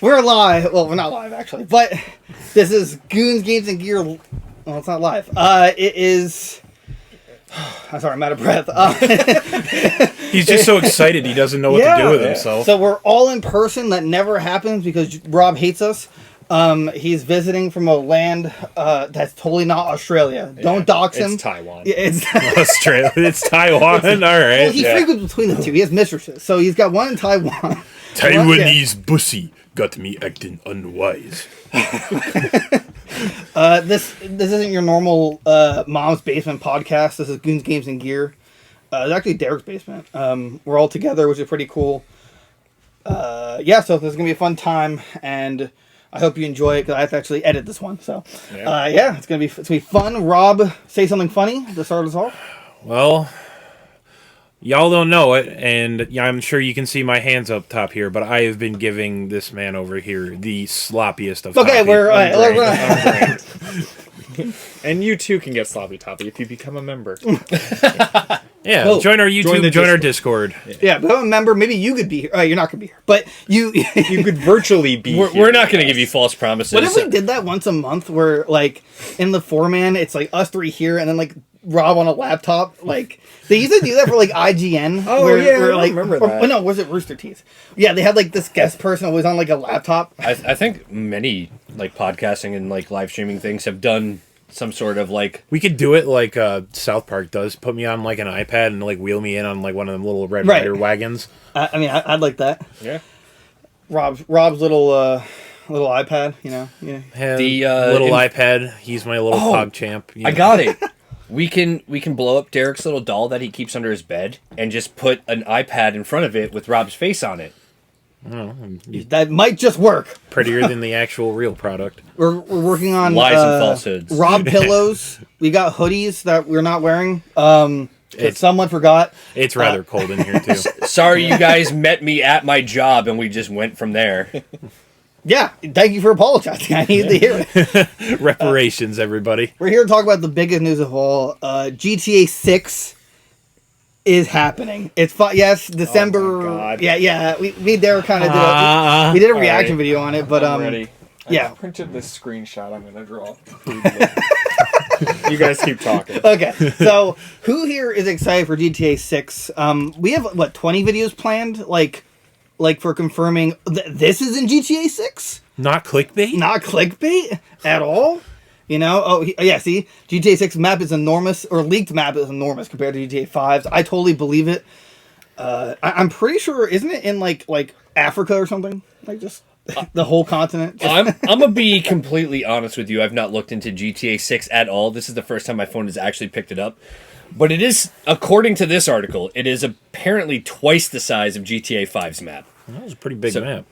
We're live. Well, we're not live actually, but this is Goons, Games, and Gear. Well, it's not live. It is. I'm sorry, I'm out of breath. He's just so excited he doesn't know what to do with himself. So we're all in person. That never happens because Rob hates us. He's visiting from a land that's totally not Australia. Don't dox him. It's Taiwan. Yeah, it's Australia. It's Taiwan. All right. Well, he frequents between the two. He has mistresses, so he's got one in Taiwan. Taiwanese pussy got me acting unwise. This isn't your normal mom's basement podcast. This is Goons, Games, and Gear. It's actually Derek's basement. We're all together, which is pretty cool. So this is gonna be a fun time, and I hope you enjoy it because I have to actually edit this one. So, it's gonna be fun. Rob, say something funny to start us off. Well, y'all don't know it, and I'm sure you can see my hands up top here, but I have been giving this man over here the sloppiest of Okay, toppy. And you too can get sloppy toppy if you become a member. Yeah, Well, join our YouTube, join our Discord. Yeah, become a member. Maybe you could be here. You're not gonna be here, but you could virtually be. We're not going to give you false promises. What if we did that once a month, where like in the 4-man, it's like us three here, and then like Rob on a laptop. Like they used to do that for like IGN. Oh, I remember that. No, was it Rooster Teeth? Yeah, they had like this guest person always on like a laptop. I think many like podcasting and like live streaming things have done some sort of like. We could do it like South Park does. Put me on like an iPad and like wheel me in on like one of them little Red Rider wagons. I'd like that. Yeah. Rob's little iPad, you know. Yeah. The little iPad. He's my little pog champ. I got it. We can blow up Derek's little doll that he keeps under his bed and just put an iPad in front of it with Rob's face on it. Oh, That might just work. prettier than the actual real product. We're working on Lies and falsehoods. Rob pillows. We got hoodies that we're not wearing. Someone forgot. It's rather cold in here too. Sorry, you guys met me at my job and we just went from there. Yeah, thank you for apologizing. I need to hear it. Reparations, everybody. We're here to talk about the biggest news of all. GTA 6 is happening. It's fun. Yes, December. Oh my God. Yeah. We there kind of did. We did a reaction video on it, but I'm ready. Yeah. I printed this screenshot I'm gonna draw. You guys keep talking. Okay, so who here is excited for GTA 6? We have 20 videos planned, like for confirming this is in GTA 6. Not clickbait? Not clickbait at all. You know? See, GTA 6 map is enormous, or leaked map is enormous compared to GTA 5's. I totally believe it. I'm pretty sure, isn't it in like Africa or something? Like just the whole continent. I'm gonna be completely honest with you. I've not looked into GTA 6 at all. This is the first time my phone has actually picked it up. But it is, according to this article, it is apparently twice the size of GTA 5's map. That was a pretty big map.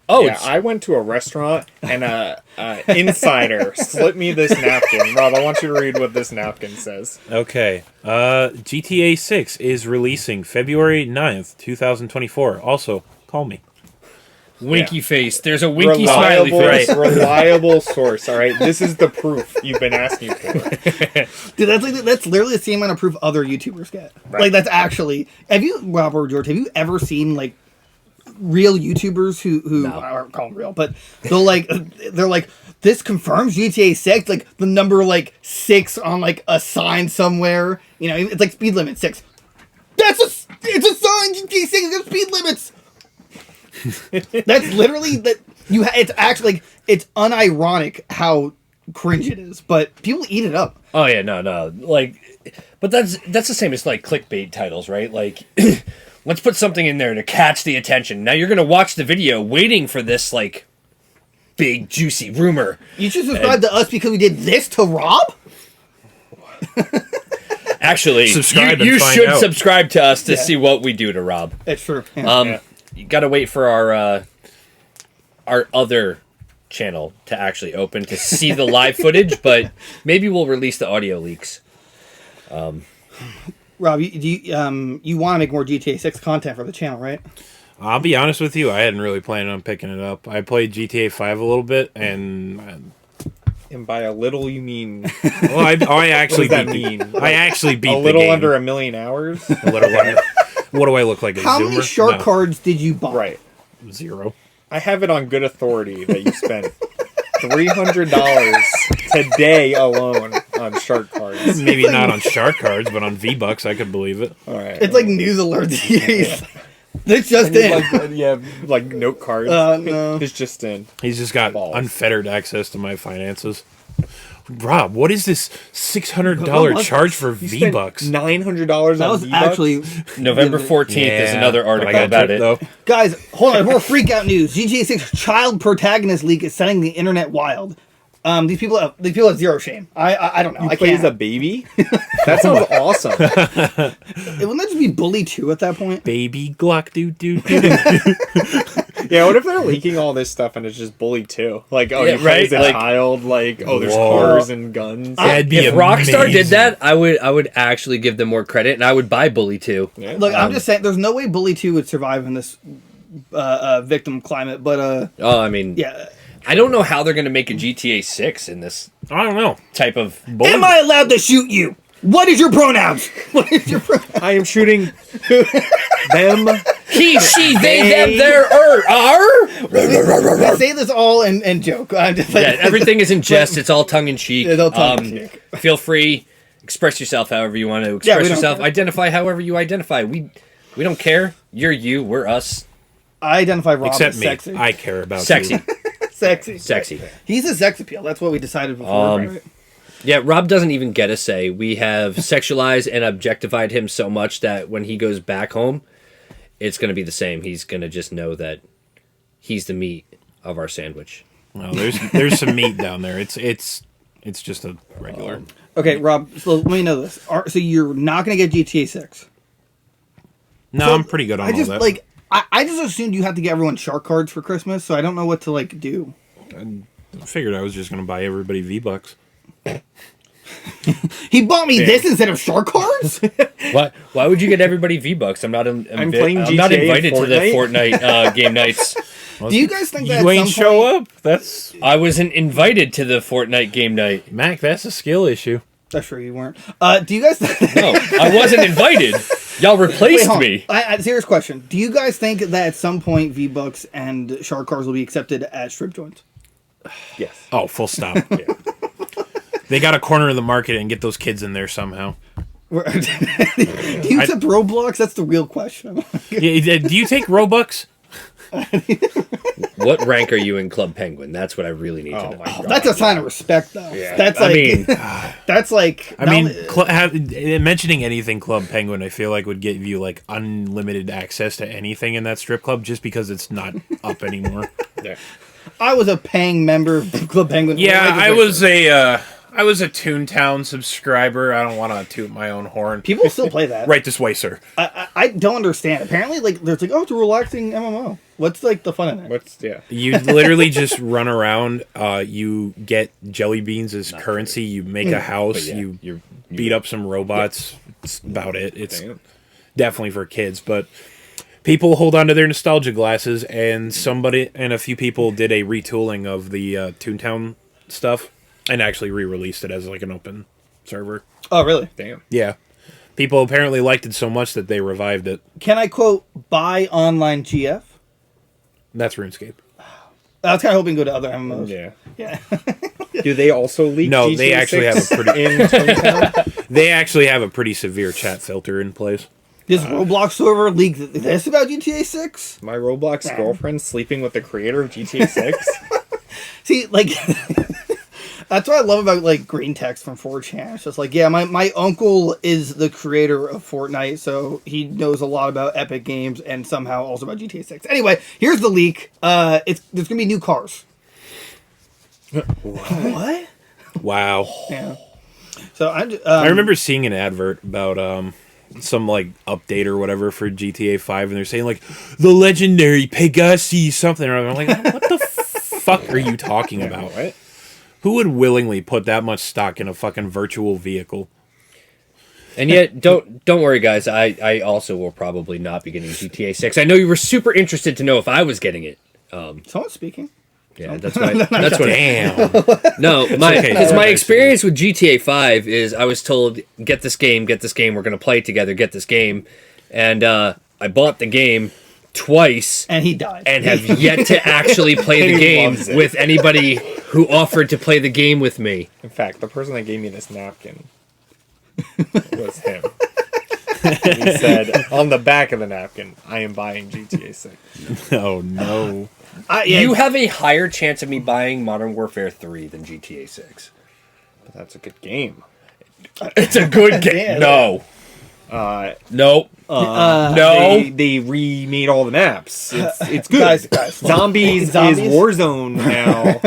Oh, yeah, I went to a restaurant and a insider slipped me this napkin. Rob, I want you to read what this napkin says. Okay. GTA 6 is releasing February 9th, 2024. Also, call me. Winky face. There's a winky smiley face. Reliable source, all right? This is the proof you've been asking for. Dude, that's literally the same amount of proof other YouTubers get. Right. Like, that's actually... Have you, Rob or George, have you ever seen, like, real YouTubers who No. I don't call them real, but they're like, this confirms GTA 6, like, the number, 6 on, a sign somewhere. You know, it's like speed limit 6. It's a sign, GTA 6 has speed limits! That's literally that it's actually it's unironic how cringe it is, but people eat it up. Oh yeah, no. But that's the same as clickbait titles, right? Like let's put something in there to catch the attention. Now you're gonna watch the video waiting for this big juicy rumor. You should subscribe to us because we did this to Rob? Actually, Subscribe you and find should out. subscribe to us to see what we do to Rob. It's true. Yeah. You gotta wait for our other channel to actually open to see the live footage, but maybe we'll release the audio leaks. Rob, you want to make more GTA 6 content for the channel, right? I'll be honest with you, I hadn't really planned on picking it up. I played GTA 5 a little bit, and... And by a little, you mean... Well, I actually what does that beat mean? I actually beat a the little game. under 1 million hours? A little under. What do I look like, a How zoomer? many shark No. cards did you buy? Right. 0. I have it on good authority that you spent $300 today alone on shark cards. Maybe not on shark cards, but on V-Bucks, I could believe it. All right. It's like news alerts. It's just in. Like note cards. No. It's just in. He's just got Balls. unfettered access to my finances. Rob, what is this $600 What was charge for You spent V-Bucks? $900 That on was V-Bucks? actually November 14th is another but I article got about tricked, it. though. guys. Hold on, more freak out news. GTA 6 child protagonist leak is setting the internet wild. These people have zero shame. I don't know. You I play can't. as a baby? That sounds awesome. Wouldn't that just be Bully 2 at that point? Baby Glock, doo. Yeah, what if they're leaking all this stuff and it's just Bully 2? Like, oh, Yeah, you play as a right? child, like, oh, there's Whoa. cars and guns. That'd be If Rockstar did amazing. that, I would actually give them more credit, and I would buy Bully 2. Yeah. Look, I'm just saying, there's no way Bully 2 would survive in this victim climate. But Oh, I mean, yeah. I don't know how they're going to make a GTA 6 in this I don't know. type of. Am I allowed to shoot you? What is your pronouns? What is your pronouns? I am shooting them. He, she, they, them, their, are. I say this all in joke. I'm just like, Yeah, everything is in jest. It's all tongue in cheek. It's all tongue-in-cheek. Feel free, express yourself however you want to Yeah, express we don't yourself. care. Identify however you identify. We don't care. You're you. We're us. I identify Rob Except as me. sexy. I care about Sexy, you. Sexy. sexy. He's a sex appeal. That's what we decided before. Right? Yeah, Rob doesn't even get a say. We have sexualized and objectified him so much that when he goes back home, it's going to be the same. He's going to just know that he's the meat of our sandwich. Well, there's some meat down there. It's just a regular. Okay, Rob. So let me know this. So you're not going to get GTA 6. No, So I'm pretty good on I all just that. like. I just assumed you had to get everyone shark cards for Christmas, so I don't know what to like do. I figured I was just gonna buy everybody V-Bucks. He bought me this instead of shark cards. Why would you get everybody V-Bucks? I'm not playing I'm not GTA invited to the Fortnite. Fortnite game nights. Do you guys think that You at ain't some show point, up. That's I wasn't invited to the Fortnite game night. Mac. That's a skill issue. That's true, you weren't. Do you guys? No, I wasn't invited. Y'all replaced hold on. me. Serious question. Do you guys think that at some point V-Bucks and shark cards will be accepted at strip joints? Yes. Oh, full stop. Yeah. They got a corner of the market and get those kids in there somehow. Do you accept Roblox? That's the real question. Yeah, do you take Robux? What rank are you in Club Penguin? That's what I really need to know. my God. That's a sign of respect, though. Yeah. That's I like, mean, that's like. I mean, mentioning anything Club Penguin, I feel like would give you like unlimited access to anything in that strip club, just because it's not up anymore. Yeah. I was a paying member of Club Penguin. Yeah, Like, I was a Toontown subscriber. I don't want to toot my own horn. People still play that. Right this way, sir. I don't understand. Apparently, like, there's like, oh, it's a relaxing MMO. What's like the fun in it? You literally just run around. You get jelly beans as currency. You make a house. yeah, You beat up some robots. That's about it. It's Damn. definitely for kids, but people hold on to their nostalgia glasses, and somebody and a few people did a retooling of the Toontown stuff and actually re-released it as like an open server. Oh, really? Damn. Yeah. People apparently liked it so much that they revived it. Can I quote buy online GF? That's RuneScape. I was kind of hoping to go to other MMOs. Yeah. Yeah. Do they also leak? No, GTA they actually 6 have a pretty- in Toontown? They actually have a pretty severe chat filter in place. This Roblox server leaked this about GTA 6? My Roblox girlfriend sleeping with the creator of GTA 6. See, like, that's what I love about, like, green text from 4chan. It's just like, yeah, my uncle is the creator of Fortnite, so he knows a lot about Epic Games and somehow also about GTA 6. Anyway, here's the leak. There's going to be new cars. What? Wow. Yeah. So I remember seeing an advert about some like update or whatever for GTA 5, and they're saying like the legendary Pegasi something or other. I'm like, what the fuck are you talking about? What? Who would willingly put that much stock in a fucking virtual vehicle? And yet, don't worry, guys. I also will probably not be getting GTA 6. I know you were super interested to know if I was getting it. someone's speaking. Yeah, that's why. That's what. Damn. No, okay. because my experience with GTA 5 is I was told, get this game, we're going to play it together, get this game. And I bought the game, twice And he died. and have yet to actually play the And he game loves it. with anybody who offered to play the game with me. In fact, the person that gave me this napkin was him. He said on the back of the napkin, "I am buying GTA 6." Oh no. Yeah, You have a higher chance of me buying Modern Warfare 3 than GTA 6. But that's a good game. It's a good game. No. No. No. They remade all the maps. It's good. Guys, Zombies Zombies? is Warzone now.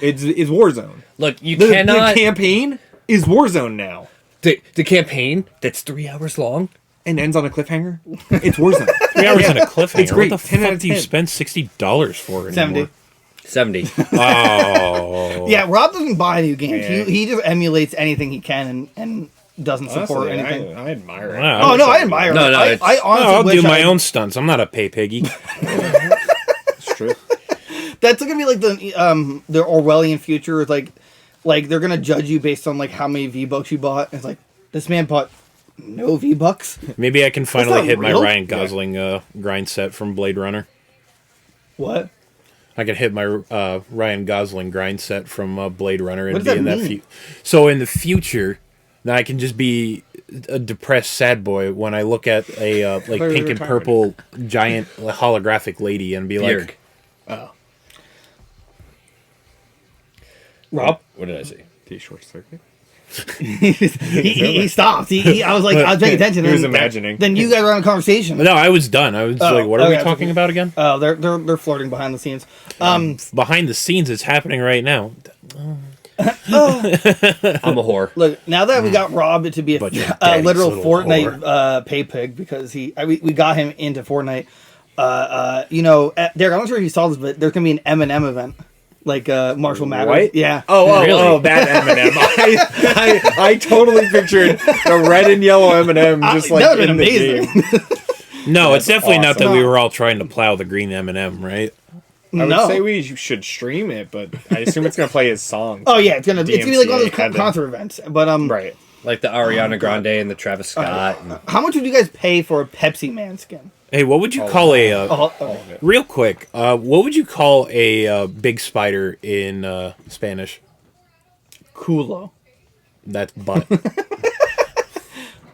it's Warzone. Look, you The cannot. campaign is Warzone now. The campaign that's 3 hours long. And ends on a cliffhanger. It's Warzone. 3 hours in a cliffhanger. It's great. What the 10 out fuck of do you 10. spend $60 for anymore? 70. 70. Oh. Yeah, Rob doesn't buy new games. Yeah. He just emulates anything he can and doesn't support Honestly, anything. I admire it. Wow. Oh no, I admire No, it. no, I it's- honestly I'll wish do my I- own stunts. I'm not a pay piggy. It's true. That's gonna be like the Orwellian future. Is like they're gonna judge you based on like how many V-Bucks you bought. It's like this man bought no V-Bucks. Maybe I can finally not hit my real? Ryan Gosling grind set from Blade Runner. What? I can hit my Ryan Gosling grind set from Blade Runner and What does be that in that. mean? So in the future, now I can just be a depressed sad boy when I look at a like Early pink and retirement. purple giant holographic lady and be Bjerg. like, Rob? What did I say? The short circuit. he stopped. I was paying attention. He was and imagining. Then you guys were on a conversation. no, I was done. I was like, what are we okay, talking okay. about again? Oh, they're flirting behind the scenes. Behind the scenes, it's happening right now. I'm a whore. Look, now that we got Rob to be But your a daddy's literal little Fortnite pay pig because we got him into Fortnite. Derek, I'm not sure if you saw this, but there's gonna be an M&M event, like Marshall Mathers. What? Yeah. Really? That M&M. I totally pictured the red and yellow M&M just like that would've in been the amazing. game. No, it's definitely not that awesome. we were all trying to plow the green M&M, right? I would No. say we should stream it, but I assume it's gonna play his song. Oh yeah, it's gonna be like one of those DMCA heaven. concert events. But Right. Like the Ariana Grande and the Travis Scott. and- how much would you guys pay for a Pepsi Man skin? Hey, what would you call Oh, real quick? What would you call a big spider in Spanish? Culo. That's butt.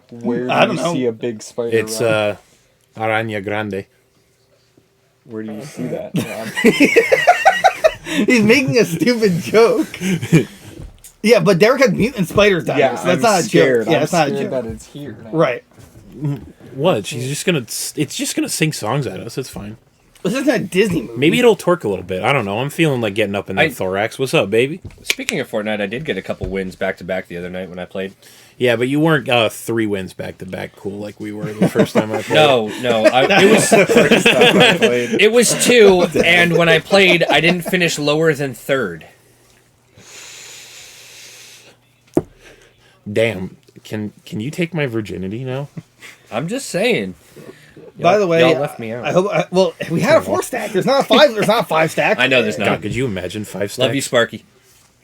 Where do I don't you know. see a big spider? It's Rob? araña grande. Where do you see that? Rob? He's making a stupid joke. Yeah, but Derek had mutant spiders dying, so that's not a joke. Yeah, that's not a joke. that it's here. Now. Right. What? She's just gonna. It's just gonna sing songs at us. It's fine. This isn't a Disney movie. Maybe it'll twerk a little bit. I don't know. I'm feeling like getting up in that I- thorax. What's up, baby? Speaking of Fortnite, I did get a couple wins back to back the other night when I played. Yeah, but you weren't 3 wins back to back cool like we were the first time I played. No, it was First time I played. it was 2, and when I played, I didn't finish lower than 3rd. Damn. Can you take my virginity now? I'm just saying. By the way, y'all left me out. I hope. Well, we had a 4 stack. There's not a 5. There's not a 5 stack. I know there's God, not. could you imagine 5 stacks? Love you, Sparky.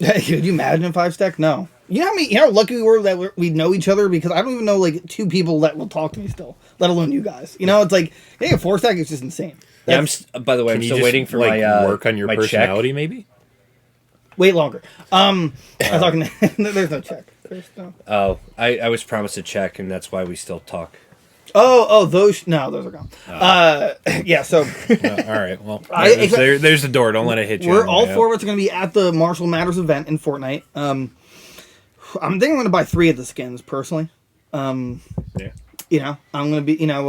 Could you imagine a 5 stack? No. You know how many? You know how lucky we were that we know each other because I don't even know like 2 people that will talk to me still, let alone you guys. You know, it's like getting a 4 stack is just insane. Yeah, By by the way, Can I'm you still just, waiting for like, my work on your my check. personality, maybe? wait longer. I was talking. There's no check. There's no. Oh, I was promised a check, and that's why we still talk. Oh, those. No, those are gone. Yeah. So All right. Well, I- there's the door. Don't let it hit you. we're on the all way 4 out. of us are going to be at the Marshall Mathers event in Fortnite. I'm thinking I'm going to buy 3 of the skins personally. Yeah. You know, I'm going to be. You know,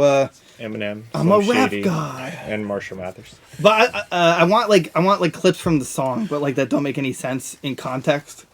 Eminem. I'm a Slim rap Shady, guy. And Marshall Mathers. But I want like clips from the song, but like that don't make any sense in context.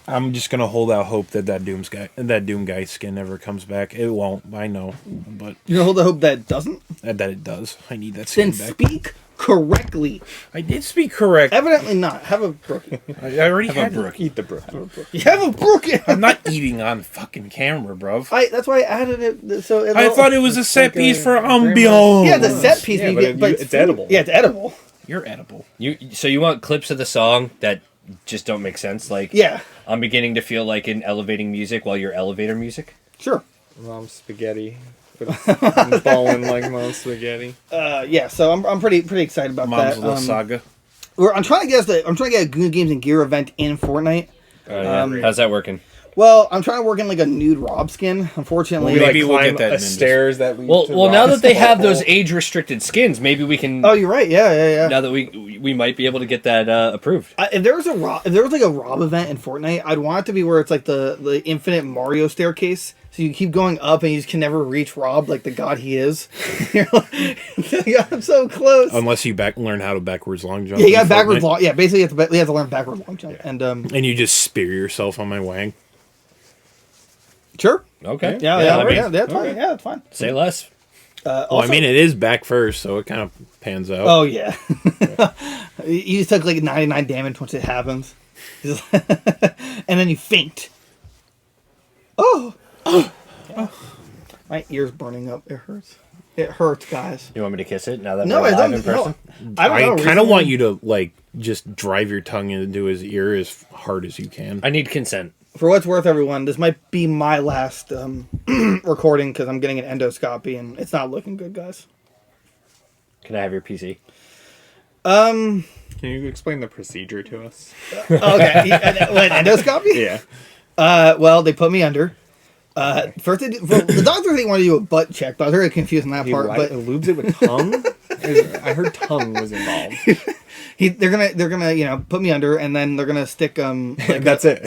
I'm just gonna hold out hope that Doom guy skin never comes back. It won't. I know, but You're gonna hold the hope that it doesn't. that it does. I need that skin Then back. speak correctly. I did speak correct. Evidently not. Have a brookie. I already had brook. Eat the brook. You have a brookie. I'm not eating on fucking camera, bruv. That's why I added it. So I thought it was a set piece for ambiance. Yeah, the set piece. Yeah, you but get, but it's edible. Yeah, it's edible. You're edible. So you want clips of the song that just don't make sense? Like, Yeah, I'm beginning to feel like in elevating music while you're elevator music. sure. Mom spaghetti But balling like mom spaghetti. Yeah, so I'm pretty excited about Mom's that. little saga. I'm trying to get a Goon Games and Gear event in Fortnite. How's that working? Well, I'm trying to work in like a nude Rob skin. Unfortunately, Well, maybe we'll climb get that a ninja. stairs that lead Well, to now that Rob's they have butthole. those age-restricted skins, maybe we can. oh, you're right. Yeah. Now that we might be able to get that approved. If there was like a Rob event in Fortnite, I'd want it to be where it's like the infinite Mario staircase. So you keep going up and you just can never reach Rob like the god he is. You're like, I'm so close. Unless you learn how to backwards long jump. Yeah, you in got backwards Fortnite. long. Yeah, basically you have to learn backwards long jump. And And you just spear yourself on my wang. sure. Okay. Yeah, that's fine. Yeah, that's fine. Say less. Well, I mean, it is back first, so it kind of pans out. Oh yeah. You just took like 99 damage once it happens, and then you faint. Oh. My ear's burning up. It hurts. It hurts, guys. You want me to kiss it now that No, we're I live don't. in person? No, I don't know. I kind of recently- want you to like just drive your tongue into his ear as hard as you can. I need consent. For what's worth, everyone, this might be my last recording because I'm getting an endoscopy and it's not looking good, guys. Can I have your PC? Can you explain the procedure to us? Okay. What, endoscopy? Yeah. Well, they put me under. First, the doctor didn't want to do a butt check, but I was very confused on that part. But lubes it with tongue? I heard tongue was involved. they're gonna put me under, and then they're gonna stick That's it.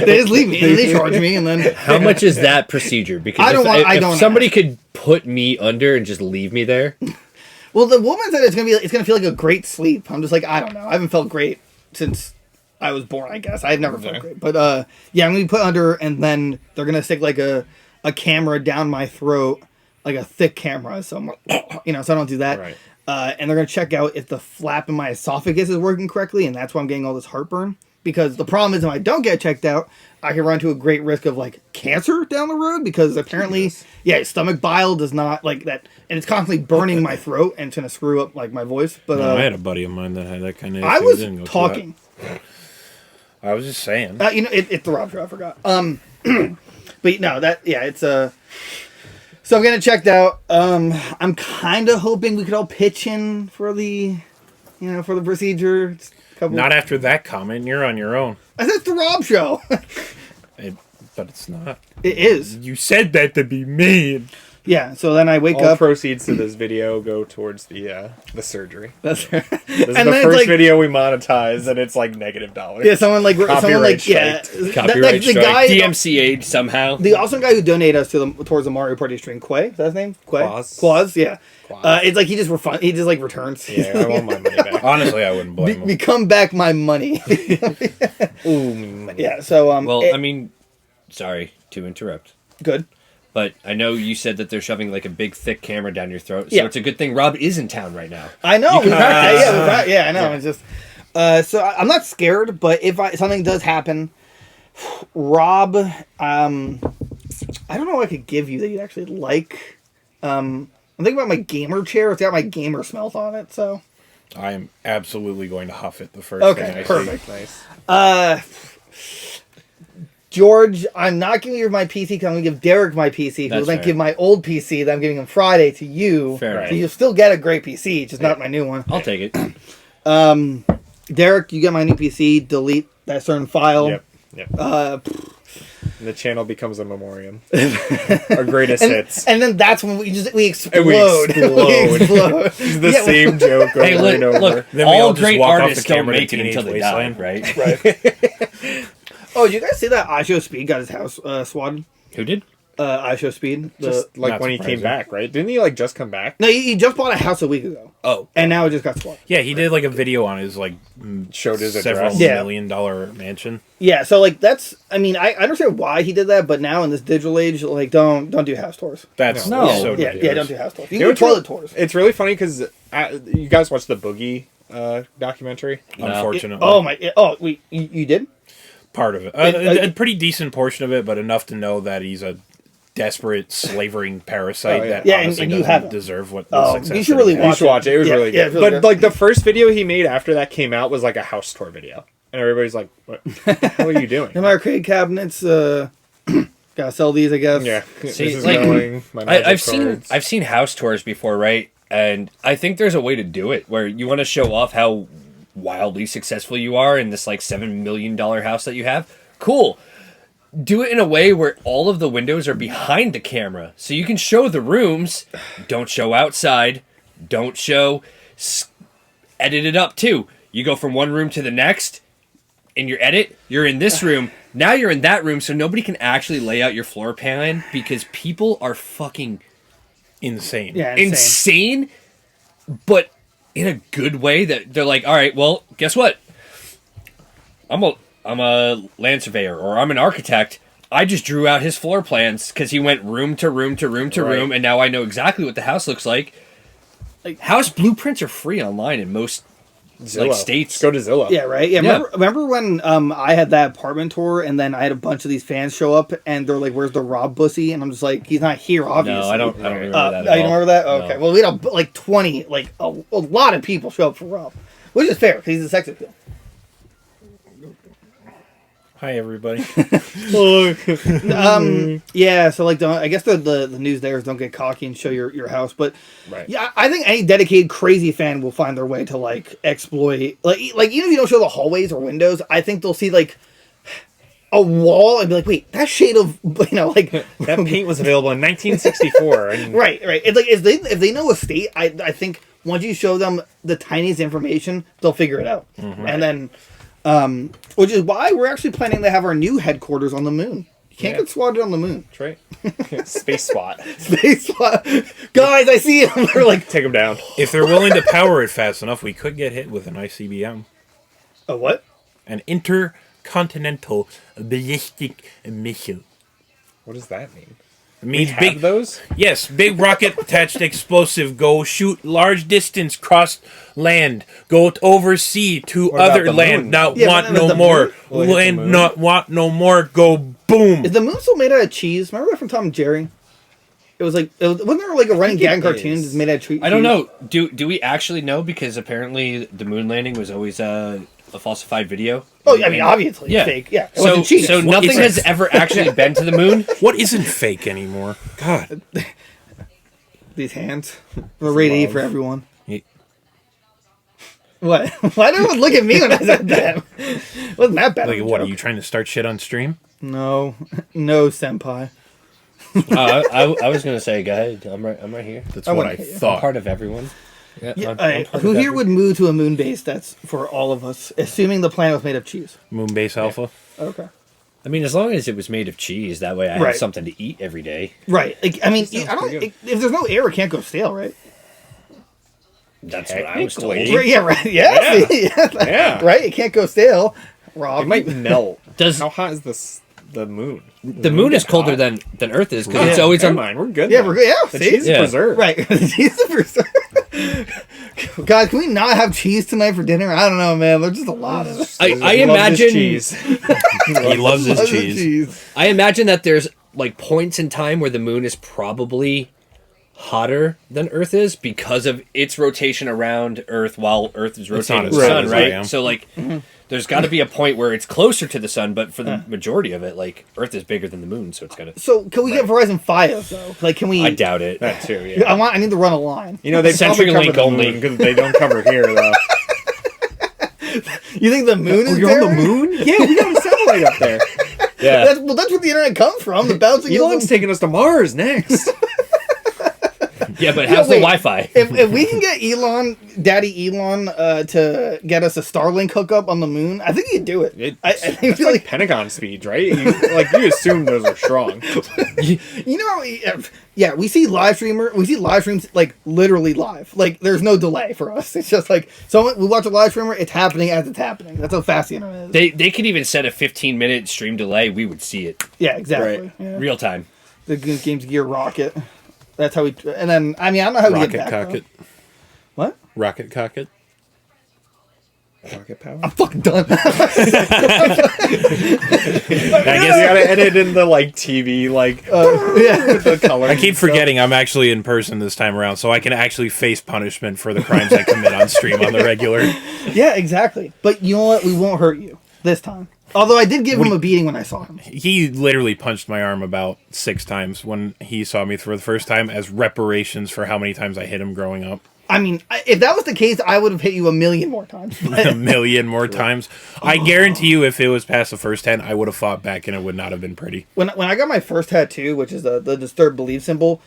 they just leave me and they charge me, and then How much is that procedure? Because if somebody could put me under and just leave me there. well, the woman said it's gonna feel like a great sleep. I'm just like, I don't know. I haven't felt great since I was born, I guess. I've never felt great. But yeah, I'm gonna be put under, and then they're gonna stick like a camera down my throat, like a thick camera, so I'm like, so I don't do that. Right. And they're gonna check out if the flap in my esophagus is working correctly, and that's why I'm getting all this heartburn. Because the problem is, if I don't get checked out, I can run to a great risk of like cancer down the road. Because apparently, stomach bile does not like that, and it's constantly burning my throat, and it's gonna screw up like my voice. But No, I had a buddy of mine that had that kind of issue. I Didn't go was through talking. that. I was just saying. It's the Rob show. I forgot. But no, it's So I'm getting it checked out. I'm kind of hoping we could all pitch in for the, for the procedure. It's a couple. Not after that comment. You're on your own. I said it's the Rob show. But it's not. It is. You said that to be mean. Yeah. So then I wake All up. proceeds to this video go towards the surgery. That's right. This is And the then it's first like- video we monetize, and it's like $- Yeah. Someone like Copyright Copyright the strike. guy. DMCA'd somehow. The awesome guy who donated us towards the Mario Party stream, Quay, is that his name? Quay? Quaz. Yeah. Quaz. It's like he just like returns. Yeah, I want my money back. Honestly, I wouldn't blame him. Become back my money. Ooh, money. Yeah. So Well, I mean, sorry to interrupt, good. but I know you said that they're shoving like a big thick camera down your throat, so Yeah. it's a good thing Rob is in town right now. I know. You can practice. Yeah, I know. It's just so I'm not scared, but if something does happen, Rob, I don't know what I could give you that you'd actually like. I'm thinking about my gamer chair. It's got my gamer smells on it, so I am absolutely going to huff it the first Okay, thing I perfect. Nice. George, I'm not giving you my PC because I'm going to give Derek my PC. Who will That's then fair. give my old PC that I'm giving him Friday to you. Fair So enough. you'll still get a great PC, just not my new one. I'll take it. Derek, you get my new PC. Delete that certain file. Yep. And the channel becomes a memoriam. Our greatest hits. And then that's when we explode. And we explode. explode. It's the Yeah, same joke over Hey, and over. look, Then we all all just great walk off artists the don't camera to make it Teenage until they die, Wasteland. right? Oh, did you guys see that ISO Speed got his house swatted? Who did? ISO Speed. Just like Not when he came surprising. back, right? Didn't he like just come back? No, he just bought a house a week ago. Oh. And now it just got swatted. Yeah, he did like a video on his like Showed his several address. Yeah. $1 million mansion. Yeah, so like that's. I mean, I understand why he did that, but now in this digital age, like don't do house tours. That's No. so Yeah, ridiculous. don't do house tours. You You can know do what's toilet tours. It's really funny because you guys watched the Boogie documentary. Unfortunately. Oh my! Wait, you did? Part of it. A pretty decent portion of it, but enough to know that he's a desperate slavering parasite Oh, yeah. that Yeah, and honestly you doesn't haven't. deserve what the Oh, success you should that really he had. You should watch it. It was Yeah, really yeah, good. it's really But good. like the first video he made after that came out was like a house tour video, and everybody's like, "What? What are you doing?" In my arcade cabinets, got Gotta sell these, I guess. Yeah. See, this is like, going. My magic cards. I've seen house tours before, right? And I think there's a way to do it where you want to show off how wildly successful you are in this like $7 million house that you have. Cool. Do it in a way where all of the windows are behind the camera, so you can show the rooms. Don't show outside. Don't show. Edit it up too. You go from one room to the next. In your edit, you're in this room. Now you're in that room, so nobody can actually lay out your floor plan because people are fucking Insane. Yeah, insane, but in a good way that they're like, all right, well, guess what? I'm a land surveyor or I'm an architect. I just drew out his floor plans because he went room to room to room to room, and now I know exactly what the house looks like. Like house blueprints are free online in most like states. Just go to Zillow. Yeah, right. Yeah, remember when I had that apartment tour and then I had a bunch of these fans show up and they're like, "Where's the Rob Bussy?" And I'm just like, "He's not here, obviously." No, I don't remember that. Oh, you don't remember that? Oh, okay. Well, we had like 20, like a lot of people show up for Rob, which is fair because he's a sex appeal. Hi, everybody. Yeah, so like, I guess the news there is don't get cocky and show your house, but Right. yeah, I think any dedicated crazy fan will find their way to like exploit, like even if you don't show the hallways or windows, I think they'll see like a wall and be like, wait, that shade of like That paint was available in 1964. And right. It's like if they know a state, I think once you show them the tiniest information, they'll figure it out, and then. Which is why we're actually planning to have our new headquarters on the moon. You can't get swatted on the moon. That's right. Space SWAT. Space SWAT. Guys, I see them. They're like, Take them down. If they're willing to power it fast enough, we could get hit with an ICBM. a what? An intercontinental ballistic missile. What does that mean? It means Have big. those? Yes, big rocket attached explosive. Go shoot large distance, cross land. Go over sea to What about other the land. moon? Not Yeah, want but no the more. moon- Will it hit the Land moon? not want no more. Go boom. Is the moon still made out of cheese? Remember that from Tom and Jerry? It was like, wasn't there like a running think gag it cartoon is. that's made out of cheese? I don't know. Do we actually know? Because apparently the moon landing was always a falsified video. Oh, I mean, obviously, Yeah. fake. Yeah, it So, wasn't cheese. so nothing is it? has ever actually been to the moon. What isn't fake anymore? God. These hands. We're rated E for everyone. Ye- What? Why did everyone look at me when I said that? Wasn't that bad? of Like, a what? Are joke. you trying to start shit on stream? No, no, senpai. I was gonna say, go ahead. I'm right here. That's I what wanna I hit you. I'm thought. part of everyone. Yeah, Yeah, I'm part who of here every- would move to a moon base that's for all of us, assuming the planet was made of cheese? Moonbase Alpha. Okay. I mean, as long as it was made of cheese, that way I Right. have something to eat every day. Right. Like, I mean, Sounds I don't. pretty good. If there's no air, it can't go stale, right? That's what I was told. Technically. Right, yeah, right. Yeah, Yeah. see? Yeah, Yeah. right. It can't go stale. Rob, It might melt. Does How hot is the moon? the moon is colder than Earth is because it's always Never on. mind. We're good. Yeah, then. we're good. Yeah, The see? cheese is Yeah. preserved. Right. Cheese is preserved. God, can we not have cheese tonight for dinner? I don't know, man. There's just a lot of I He loves his imagine. cheese. He loves his cheese. I imagine that there's like points in time where the moon is probably hotter than Earth is because of its rotation around Earth while Earth is not rotating as the hot sun, as I right? am. So like, there's got to be a point where it's closer to the sun, but for the majority of it, like Earth is bigger than the moon, so it's gonna. So, can we get Verizon Fios though? Like, can we? I doubt it. That too. Yeah. I need to run a line. You know they probably CenturyLink cover the only. moon because they don't cover here though. You think the moon is You're there? on the moon? Yeah, we got a satellite up there. Yeah. That's where the internet comes from. The bouncing. Elon's taking us to Mars next. Yeah, but how's the wait. Wi-Fi? If we can get Daddy Elon, to get us a Starlink hookup on the moon, I think he'd do it. I think It's like Pentagon speeds, right? You assume those are strong. you know, yeah, we see live streams like literally live. Like there's no delay for us. It's just like we watch a live streamer, it's happening as it's happening. That's how fast the internet is. They could even set a 15-minute stream delay. We would see it Yeah, exactly. Right. Yeah. real time. The Goons Games Gear rocket. That's how we. And then I don't know how we Rocket get back. cocket. Though. What? Rocket cocket. Rocket power. I'm fucking done. I guess you gotta edit in the TV Yeah. the color. I keep forgetting I'm actually in person this time around, so I can actually face punishment for the crimes I commit on stream on the regular. Yeah, exactly. But you know what? We won't hurt you this time. Although I did give him a beating when I saw him. He literally punched my arm about 6 times when he saw me for the first time as reparations for how many times I hit him growing up. I mean, if that was the case, I would have hit you a million more times. A million more times. I guarantee you, if it was past the first 10, I would have fought back and it would not have been pretty. When I got my first tattoo, which is the disturbed belief symbol,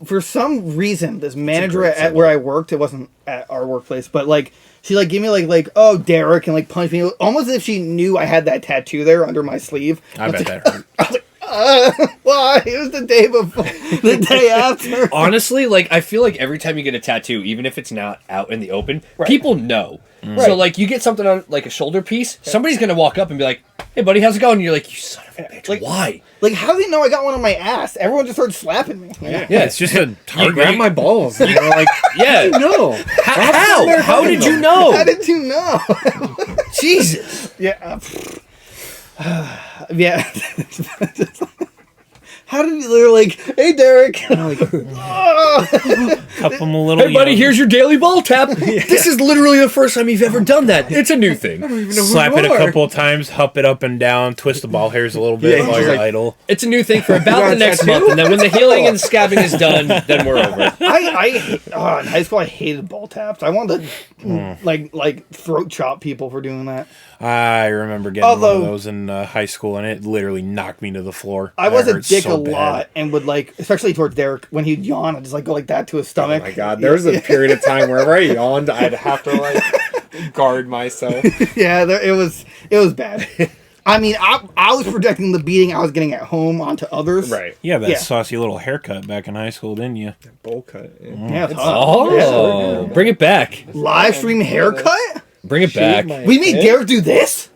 for some reason, this manager at where I worked, it wasn't at our workplace, but like she like gave me like oh Derek and like punched me almost as if she knew I had that tattoo there under my sleeve. I bet that hurt. I was like, why? It was the day before, the day after. Honestly, like I feel like every time you get a tattoo, even if it's not out in the open, Right. people know. Right. So like you get something on like a shoulder piece, somebody's gonna walk up and be like, "Hey buddy, how's it going?" And you're like, "You son of a bitch, Like- why?" Like, how do they know I got one on my ass? Everyone just started slapping me. Yeah. Yeah, it's just a You target. grab my balls. And you're like, Yeah. no. How? How did you know? How did you know? Jesus. Yeah. Yeah. How did you? They're like, "Hey, Derek." And I'm like, "Oh." Cup him a little. Hey buddy, you know, here's your daily ball tap. This is literally the first time you've ever done that. It's a new thing. slap it a couple of times, hup it up and down, twist the ball hairs a little bit Yeah, while he's you're like- idle. It's a new thing for about got the a next tattoo? month, and then when the healing and scabbing is done, then we're over. In high school, I hated ball taps. I wanted to like throat chop people for doing that. I remember getting one Although- of those in high school, and it literally knocked me to the floor. I was That a hurt dick so a bad. lot, and would like, especially towards Derek when he'd yawn, I'd just like go like that to his Oh stomach. my god, there was a period of time wherever I yawned, I'd have to like guard myself. Yeah, it was bad. I mean, I was projecting the beating I was getting at home onto others. Right. Yeah, that Yeah. saucy little haircut back in high school, didn't you? Bowl cut. Yeah. Yeah, it's Oh, bring it back. live stream haircut. Bring it back. We made Derek do this.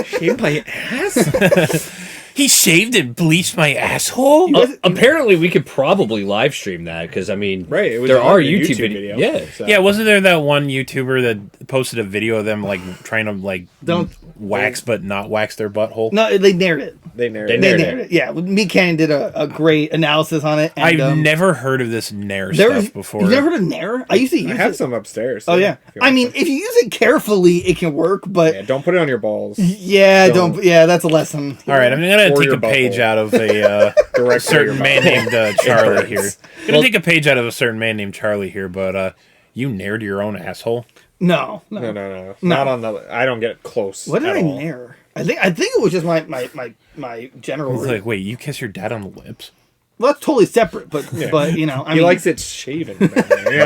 Shave my ass? He shaved and bleached my asshole? Apparently, we could probably live stream that because I mean, Right, it was there on are the YouTube, YouTube videos. video. Yeah, So- Yeah, wasn't there that one YouTuber that posted a video of them like trying to like Don't- wax but not wax their butthole? No, they nared it. They narrated. They Nared nared it. Yeah, me Cannon did a great analysis on it. And, I've never heard of this Nair there stuff was- before. You've never heard of Nair? I used to use I have it. some upstairs. Oh so yeah. if you I want mean, some. if you use it carefully, it can work. But Yeah, don't put it on your balls. don't. Yeah, that's a lesson. All right, I'm gonna Or take your a page butthole. out of a Direct certain man named Charlie here. hurts. Gonna take a page out of a certain man named Charlie here, but you nared your own asshole. No. No. Not on the. I don't get close. What did at I all. nair? I think it was just my general. It's like, wait, you kiss your dad on the lips? Well, that's totally separate, but you know, I He mean, likes it shaven. Yeah,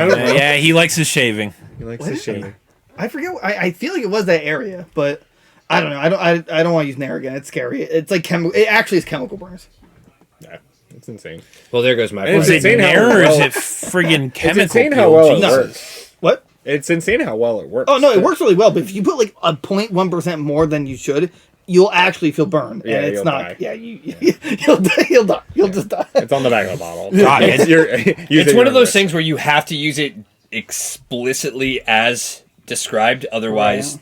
I don't know. Yeah, he likes his shaving. He likes What it is he? shaven. I forget. I feel like it was that area, but I don't know. I don't want to use Nair again. It's scary. It's like chemical. It actually is chemical burns. Yeah, it's insane. Well, there goes my It's point. Is it insane how Nair or is well- it friggin' It's chemical insane how peel? well it Jesus. works. What? It's insane how well it works. Oh no, it works really well. But if you put like a 0.1% more than you should, you'll actually feel burned, Yeah, and it's you'll not. die. Yeah, you'll die. You'll die. You'll just die. It's on the back of the bottle. God, It's, It's one of those things where you have to use it explicitly as described, otherwise,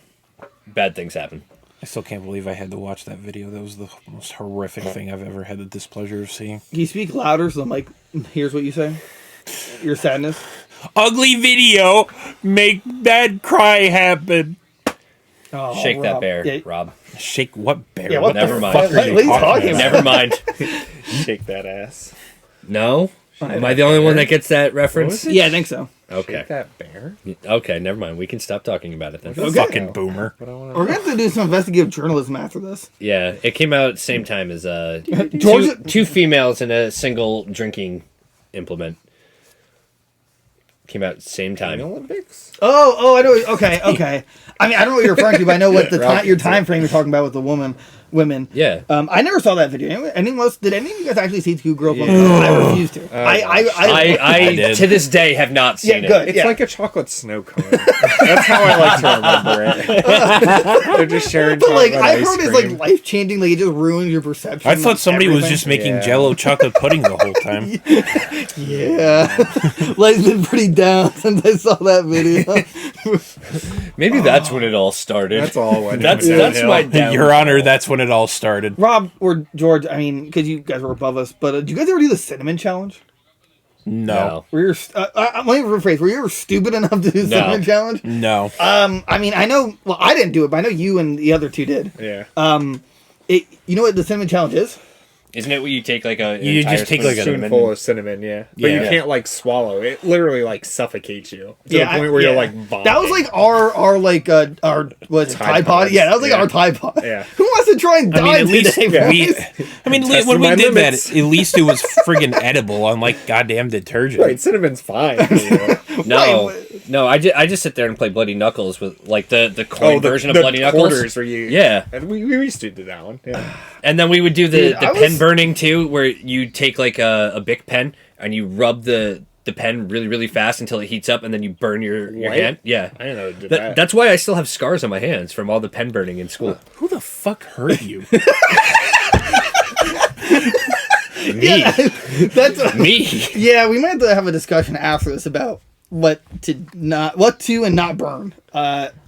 bad things happen. I still can't believe I had to watch that video. That was the most horrific thing I've ever had the displeasure of seeing. Can you speak louder so the mic hears what you say? Your sadness. Ugly video, make bad cry happen. Oh, Shake that Rob. bear, Yeah, Rob. Shake what bear? Yeah, what Never the mind. fuck? What are you talking about? Never mind. Shake that ass. No? Am I the only one that gets that reference? Yeah, I think so. Okay. Shake that bear. Okay, never mind. We can stop talking about it then. Okay. Fucking boomer. But I want We're gonna have to do some investigative journalism after this. Yeah, it came out same time as Georgia- two females and a single drinking implement. Came out same time. Olympics. Oh, I know. Okay. I mean, I don't know what you're referring to, but I know what the Rob your gets it. time frame you're talking about with the women. Yeah. I never saw that video. Did any of you guys actually see Two Girls One Cup? I refused to. I did. to this day have not seen Yeah, good. It's Yeah. like a chocolate snow cone. That's how I like to remember it. They're just sharing. But like, chocolate I've ice heard it's cream. like life changing. Like, it just ruins your perception. I thought somebody was everything. just making Yeah. Jello chocolate pudding the whole time. Yeah, life's been pretty down since I saw that video. Maybe that's when it all started. That's all. What That's downhill. my down. Your Honor, that's when it all started. Rob or George, I mean, because you guys were above us, but did you guys ever do the cinnamon challenge? No. Were you? Let me rephrase. Were you ever stupid enough to do the cinnamon challenge? No. I mean, I know. Well, I didn't do it, but I know you and the other two did. Yeah. You know what the cinnamon challenge is? Isn't it where you take like a You just take like a Spoonful of cinnamon, yeah. But you Yeah. can't like swallow it. Literally like suffocates you to the I- point where yeah. you're like vomiting. That was like our like our what's it, Tide Pod? Pods. Yeah, that was like Yeah. our Tide Pod. Yeah. Who wants to try and I die mean, at least today, we. boys? I mean, Testing when we my did limits. that, at least it was friggin' edible, unlike goddamn detergent. Right, cinnamon's fine. No, Wait, no. I just sit there and play Bloody Knuckles with like the coin version of Bloody Knuckles. quarters where you Yeah. And we used to do that one. Yeah. And then we would do Dude, the I pen was- burning too, where you take like a Bic pen and you rub the pen really, really fast until it heats up, and then you burn your What? hand. Yeah. I didn't know it did that. That's why I still have scars on my hands from all the pen burning in school. Who the fuck hurt you? Me. That's Me. yeah. We might have to have a discussion after this about what to and not burn.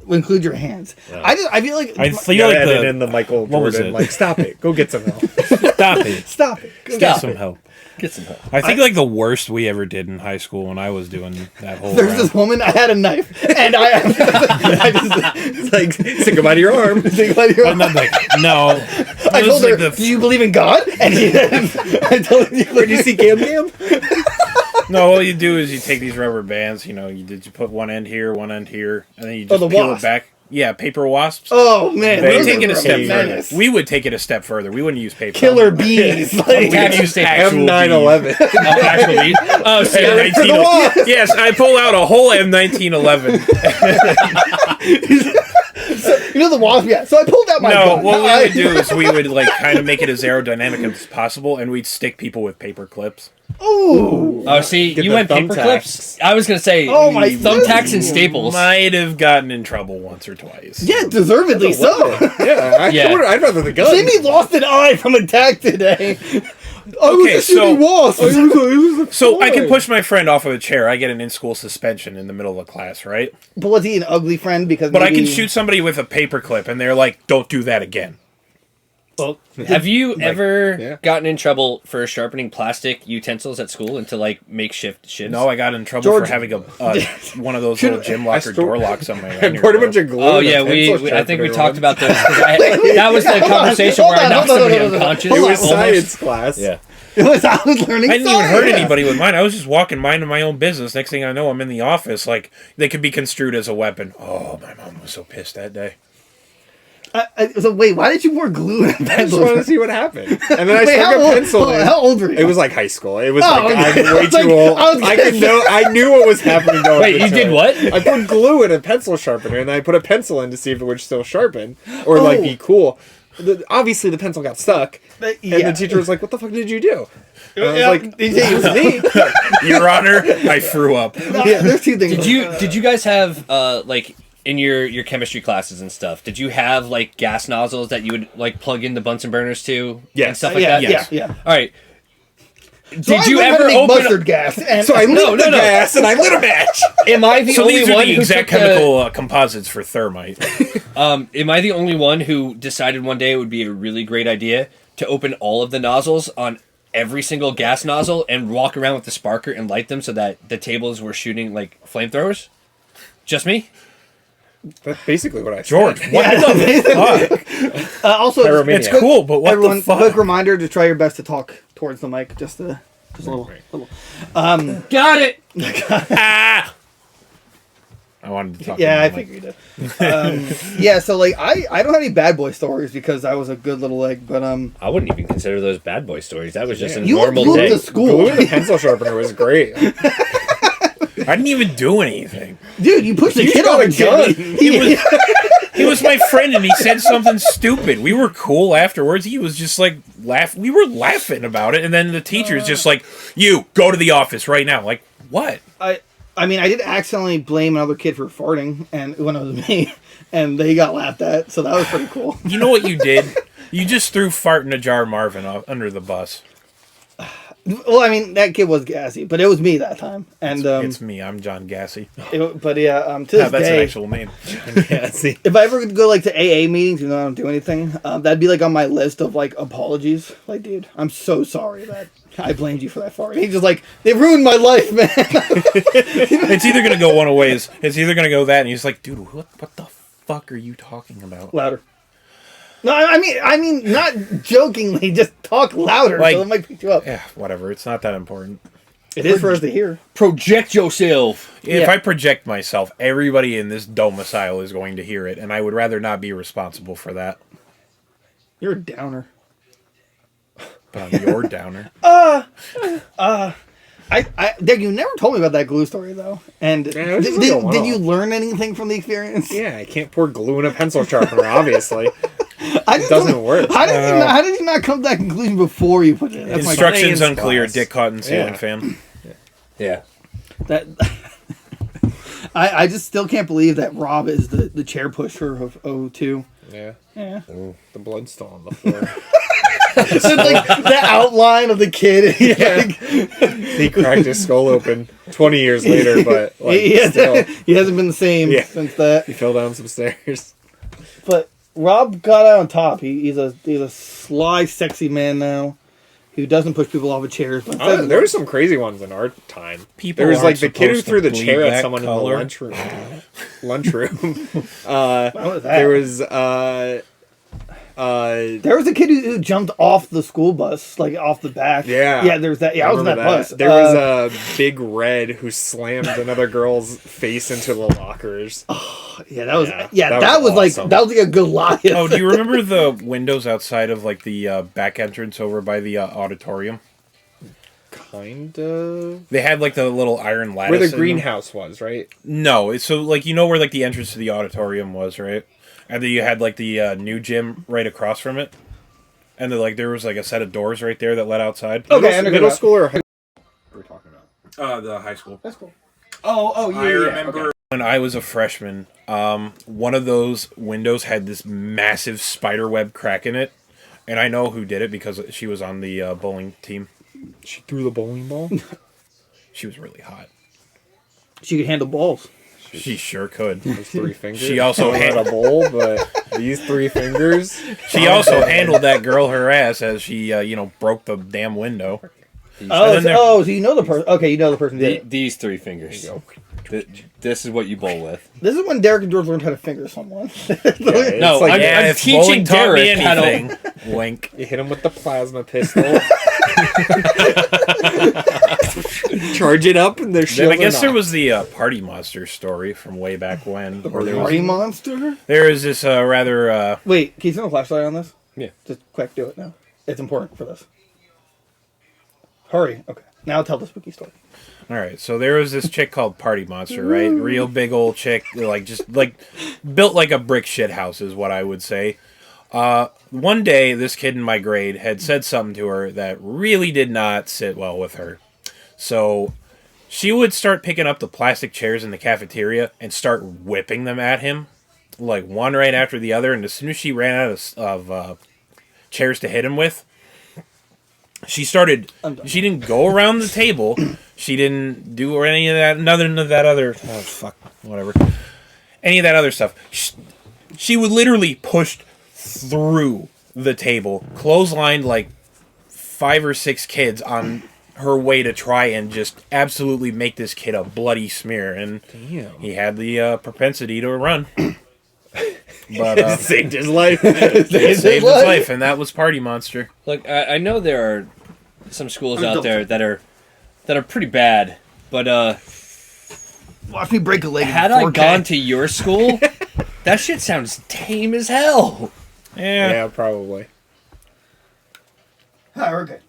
Include your hands. I feel like I You feel gotta like edit in the Michael what was Jordan, it? like, stop it. Go get some help. Stop it. stop it. Get some help. Get some help. I think like the worst we ever did in high school when I was doing that whole. There's round. this woman. I had a knife, and I just Like, say goodbye to your arm. think about your. I'm not like no. I It was told her, like the- "Do you believe in God?" And she, I told her, Where do you see Gam Gam? No, all you do is you take these rubber bands. You put one end here, and then you just the peel wasp. it back. Yeah, paper wasps. Oh man, They those take were it a step a further. menace. We would take it a step further. We wouldn't use paper. Killer bees. We Like, would use actual M911. Actually. Oh, see, M1911. for the wasp. Yes, I pull out a whole M1911. you know the wasp? Yeah. So I pulled out my No, gun. what we would do is we would like kind of make it as aerodynamic as possible, and we'd stick people with paper clips. Ooh. Oh, see, Get you the went paper thumbtacks. clips. I was gonna say, Oh, my thumbtacks and staples. Might have gotten in trouble once or twice. Yeah, deservedly so. Yeah, Yeah. I'd rather the gun. Jimmy lost an eye from attack today. Oh, Okay, it was a shooting wasp. it was a So I can toy. push my friend off of a chair. I get an in-school suspension in the middle of a class, right? But was he an ugly friend? Because But I maybe- can shoot somebody with a paper clip, and they're like, "Don't do that again." Well, Have you ever yeah. gotten in trouble for sharpening plastic utensils at school into like makeshift shivs? No, I got in trouble George- for having a one of those little gym locker door locks on my I lanyard. poured a bunch of glue. Oh in a yeah, pencil I think we sharpener talked once. about those. 'Cause that was the hold on, conversation hold where I on, knocked hold on, somebody hold on, unconscious. It was Hold on. science class. Yeah. it was I was learning. I didn't even science. hurt anybody with mine. I was just walking, minding my own business. Next thing I know, I'm in the office. Like, they could be construed as a weapon. Oh, my mom was so pissed that day. So wait, why did you pour glue in a I just pencil? wanted to see what happened. And then I Wait, stuck how a old- pencil in. How old were you? It was like high school. It was Oh, like okay. I'm way Like, too old. I was I gonna could know. I knew what was happening. Going Wait, you into did it. what? I put glue in a pencil sharpener, and then I put a pencil in to see if it would still sharpen or like Oh. be cool. Obviously, the pencil got stuck, and yeah. the teacher was like, "What the fuck did you do?" And I was Yeah, like, it was "Me." Your Honor, I threw up. There's two things. Did you guys have like in your chemistry classes and stuff? Did you have like gas nozzles that you would like plug in the Bunsen burners to? Yes. And stuff like yeah, that. Yes. yeah. All right. So Did I you learned how to ever make open? mustard gas? And So I lit No, the no. gas and I lit a match. Am I the So only these are one the who exact took the- chemical composites for thermite. Am I the only one who decided one day it would be a really great idea to open all of the nozzles on every single gas nozzle and walk around with the sparker and light them so that the tables were shooting like flamethrowers? Just me? That's basically what I said. George, what the fuck? also, Pyromania. It's cool, but what everyone, the fuck? quick reminder to try your best to talk towards the mic. Just a little. Got it. Ah! I wanted to talk. Yeah, I to you, figured it. Yeah, so like I don't have any bad boy stories because I was a good little egg, but I wouldn't even consider those bad boy stories. That was just a you normal went day. to school, Glue in the pencil sharpener was great. I didn't even do anything. dude. You pushed the You kid got off a a gun. He, He was my friend, and he said something stupid. We were cool afterwards. He was just like We were laughing about it, and then the teacher's just like, "You go to the office right now." Like, what? I mean, I did accidentally blame another kid for farting, and when it was me, and they got laughed at, so that was pretty cool. You know what you did? You just threw fart in a jar Marvin under the bus. Well, I mean, that kid was gassy, but it was me that time, and It's me. I'm John Gassy. but yeah, to Yeah, this that's an day, actual name. Yeah, see. if I ever could go like to AA meetings, even though I don't do anything, that'd be like on my list of like apologies. Like, dude, I'm so sorry that I blamed you for that fart. He's just like, they ruined my life, man. It's either gonna go one of ways. It's either gonna go that, and he's like, "Dude, what the fuck are you talking about?" Louder. No, I mean, not jokingly. Just talk louder, Like- so it might pick you up. Yeah, whatever. It's not that important. It is for us to hear. Project yourself. If Yeah. I project myself, everybody in this domicile is going to hear it, and I would rather not be responsible for that. You're a downer. But I'm your downer. Dick, you never told me about that glue story though. And Yeah, it was did, just like a did you one-off. learn anything from the experience? Yeah, I can't pour glue in a pencil sharpener, obviously. I It doesn't work. How did you not come to that conclusion before you put it in? That's my Instructions science unclear. class. Dick Cotton sailing Yeah. fan. Yeah. that. I just still can't believe that Rob is the chair pusher of O2. Yeah. Yeah. The blood's still on the floor. It's like the outline of the kid. He cracked his skull open 20 years later, but like, still, he hasn't been the same Yeah. since that. he fell down some stairs. But Rob got out on top. He's a sly, sexy man now, who doesn't push people off of chairs. But There were some crazy ones in our time. People There was like aren't the kid who supposed to threw the bleed chair at that someone color. in the lunchroom. What was that? There was There was a kid who jumped off the school bus, like off the back. Yeah. Yeah, there's that. Yeah, I was in that remember bus. There was a big red who slammed another girl's face into the lockers. Yeah, that was. Yeah, Yeah, that that was was like awesome. that was like a Goliath. Oh, do you remember the windows outside of like the back entrance over by the auditorium? Kind of. They had like the little iron lattice. Where the in them. greenhouse was, right? No, it's so like you know where like the entrance to the auditorium was, right? And then you had like the new gym right across from it, and then like there was like a set of doors right there that led outside. Okay, Middle school or high school we're talking about? The high school. That's cool. Oh, yeah. I remember when I was a freshman, one of those windows had this massive spider web crack in it, and I know who did it because she was on the bowling team. She threw the bowling ball. She was really hot. She could handle balls. She sure could. Those 3 fingers. She also had a bowl, but these 3 fingers. She also handled that girl her ass as she, broke the damn window. Oh, then there- so you know the person. Okay, you know the person did it. These 3 fingers. This is what you bowl with. This is when Derek and George learned how to finger someone. No, like, I'm if teaching bowling taught me Derek how to- anything. Wink. you hit him with the plasma pistol. Charge it up, and they're Then shielding I guess there off. was the Party Monster story from way back when. Where there Party was, monster. there was this rather... Wait, can you turn the flashlight on this? Yeah. Just quick, do it now. It's important for this. Hurry. Okay. Now tell the spooky story. Alright, so there was this chick called Party Monster, right? Real big old chick, built like a brick shit house is what I would say. One day, this kid in my grade had said something to her that really did not sit well with her. So she would start picking up the plastic chairs in the cafeteria and start whipping them at him, like one right after the other. And as soon as she ran out of chairs to hit him with, she didn't go around the table. She didn't do any of that, none of that other, any of that other stuff. She would literally push through the table, clotheslined like 5 or 6 kids on her way to try and just absolutely make this kid a bloody smear. And Damn. he had the propensity to run. But saved his life. it saved his life, and that was Party Monster. Look, I know there are some schools out there that are pretty bad, but Watch me break a leg. had in I 4K. gone to your school, that shit sounds tame as hell. Yeah, probably. Alright, we're good.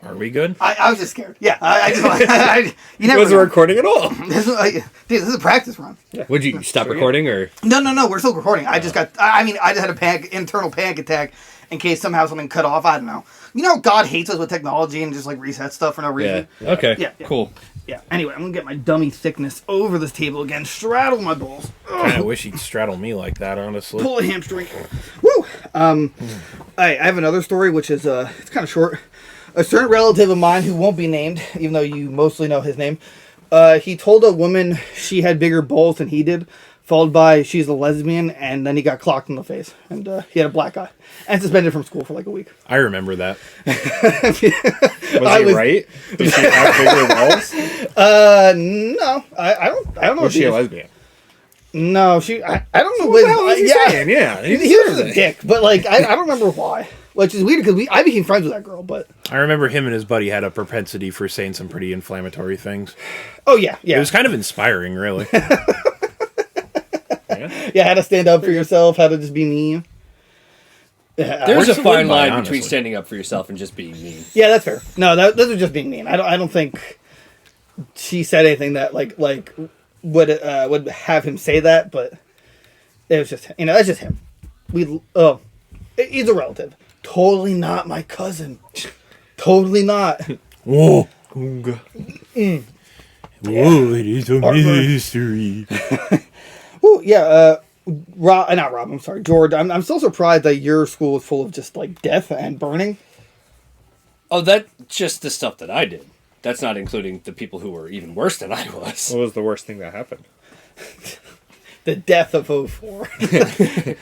Are we good? I was just scared. Yeah, I just you It never wasn't know. recording at all. This is dude, this is a practice run. Would you stop recording or? No, we're still recording. I just got. I just had a internal panic attack in case somehow something cut off. I don't know. You know, God hates us with technology and just like resets stuff for no reason. Yeah. Okay. Yeah. Cool. Yeah. Anyway, I'm gonna get my dummy thickness over this table again. Straddle my balls. I wish he'd straddle me like that, honestly. Pull a hamstring. Woo. I have another story which is it's kind of short. A certain relative of mine who won't be named, even though you mostly know his name, he told a woman she had bigger balls than he did, followed by she's a lesbian, and then he got clocked in the face, and he had a black eye, and suspended from school for like a week. I remember that. Was he right? Did she have bigger balls? No, I don't know. Was if she a is. lesbian? No, I don't know What the hell was he saying? Yeah, he was a dick, but like I don't remember why. Which is weird because I became friends with that girl, but I remember him and his buddy had a propensity for saying some pretty inflammatory things. oh yeah. It was kind of inspiring, really. Yeah, how to stand up for yourself, how to just be mean. There's Works a to fine live by, line honestly. between standing up for yourself and just being mean. Yeah, that's fair. No, those are just being mean. I don't think she said anything that like would have him say that, but it was just that's just him. He's a relative. Totally not my cousin. Totally not. Whoa. Oonga. Whoa, it is a mystery. Ooh, yeah, not Rob, I'm sorry, George. I'm still surprised that your school is full of just like death and burning. Oh, that's just the stuff that I did. That's not including the people who were even worse than I was. What was the worst thing that happened? The death of 04. The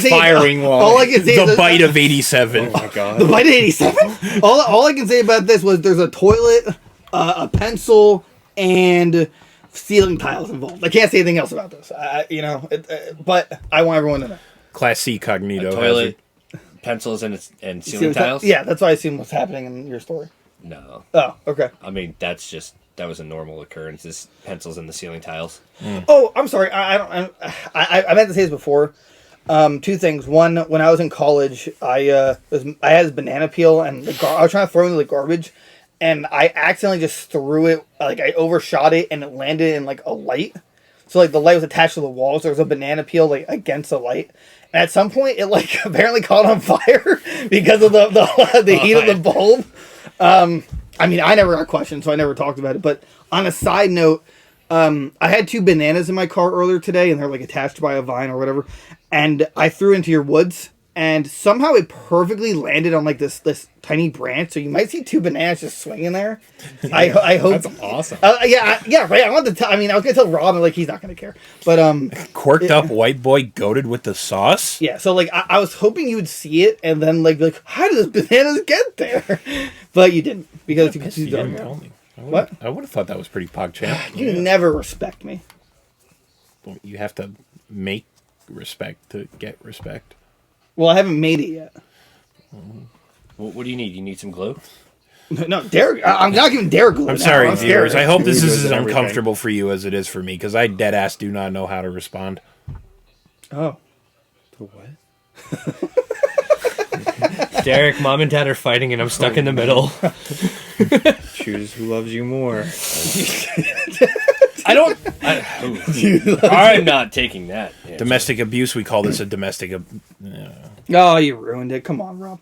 firing wall. All I can say The is bite of 87. Oh my god. the bite of 87. all I can say about this was there's a toilet, a pencil, and ceiling tiles involved. I can't say anything else about this. But I want everyone to know. Class C cognito. A toilet, pencils, and ceiling tiles? Yeah, that's why I assume what's happening in your story. No. Oh, okay. I mean, that was a normal occurrence, is pencils in the ceiling tiles. Oh, I'm sorry. I meant to say this before. Two things. One, when I was in college, I had this banana peel, and I was trying to throw it into the garbage, and I accidentally just threw it. Like I overshot it, and it landed in like a light. So like the light was attached to the wall, so there was a banana peel like against the light. And at some point, it like apparently caught on fire because of the heat of the bulb. I mean, I never got questioned, so I never talked about it. But on a side note, I had 2 bananas in my car earlier today, and they're like attached by a vine or whatever. And I threw into your woods, and somehow it perfectly landed on like this tiny branch. So you might see 2 bananas just swinging there. I hope That's awesome. Yeah, right. I wanted to tell. I mean, I was gonna tell Rob, and like he's not gonna care. But Quirked up white boy goated with the sauce? yeah. So like I was hoping you would see it, and then like be like, how did those bananas get there? But you didn't because you You didn't tell me. What? I would have thought that was pretty PogChamp. You never respect me. You have to make respect to get respect. Well, I haven't made it yet. What do you need? You need some glue? No, Derek. I'm not giving Derek glue. I'm sorry, viewers. I hope this Glue is goes as in everything. uncomfortable for you as it is for me, because I dead ass do not know how to respond. Oh. The what? Derek, Mom and Dad are fighting, and I'm stuck in the middle. Choose who loves you more. I'm not taking that. answer. Domestic abuse, we call this a domestic Oh, you ruined it. Come on, Rob.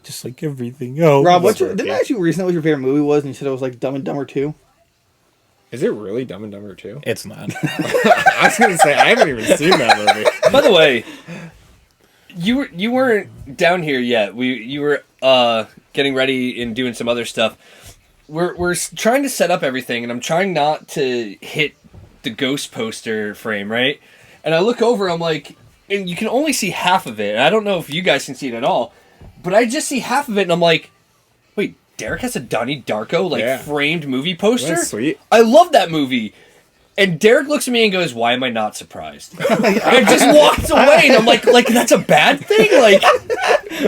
just like everything else. Rob, didn't working. I ask you recently what your favorite movie was, and you said it was like Dumb and Dumber 2? Is it really Dumb and Dumber 2? It's not. I was gonna say I haven't even seen that movie. By the way, you weren't down here yet. You were getting ready and doing some other stuff. We're trying to set up everything, and I'm trying not to hit the ghost poster frame, right? And I look over, I'm like, and you can only see half of it. And I don't know if you guys can see it at all, but I just see half of it, and I'm like, wait, Derek has a Donnie Darko framed movie poster? That's sweet. I love that movie. And Derek looks at me and goes, "Why am I not surprised?" I just walked away, and I'm like that's a bad thing. Like,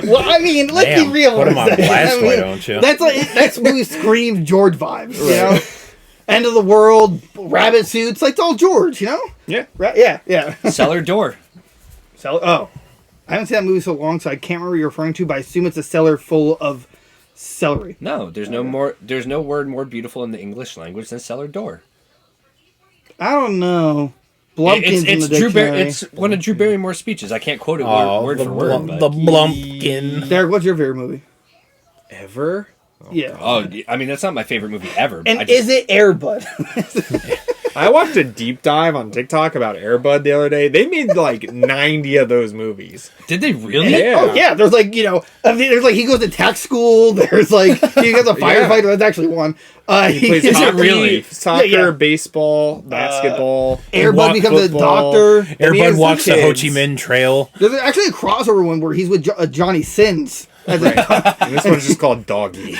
Well, I mean, let's Damn, be real. put him on I blast, mean, why don't you? That's movie screams George vibes, you know? End of the world, rabbit suits, like it's all George, you know? Yeah. Right? Yeah. cellar door. I haven't seen that movie so long, so I can't remember what you're referring to, but I assume it's a cellar full of celery. No, there's no word more beautiful in the English language than cellar door. I don't know. Blumpkins in It's the Drew dictionary. It's one of Drew Barrymore's speeches. I can't quote it word for word. But... the Blumpkin. Derek, what's your favorite movie? Ever? Yeah. Oh, I mean, that's not my favorite movie ever. And is it Air Bud? I watched a deep dive on TikTok about Air Bud the other day. They made like 90 of those movies. Did they really? Yeah. Oh yeah, there's like there's like he goes to tech school. There's like he gets a firefighter. That's actually one. He plays Is it hockey, really? soccer, Yeah. baseball, basketball. Air Bud becomes football. a doctor. And he Airbud has walks the kids. Ho Chi Minh Trail. There's actually a crossover one where he's with Johnny Sins. As And this one's just called Doggy.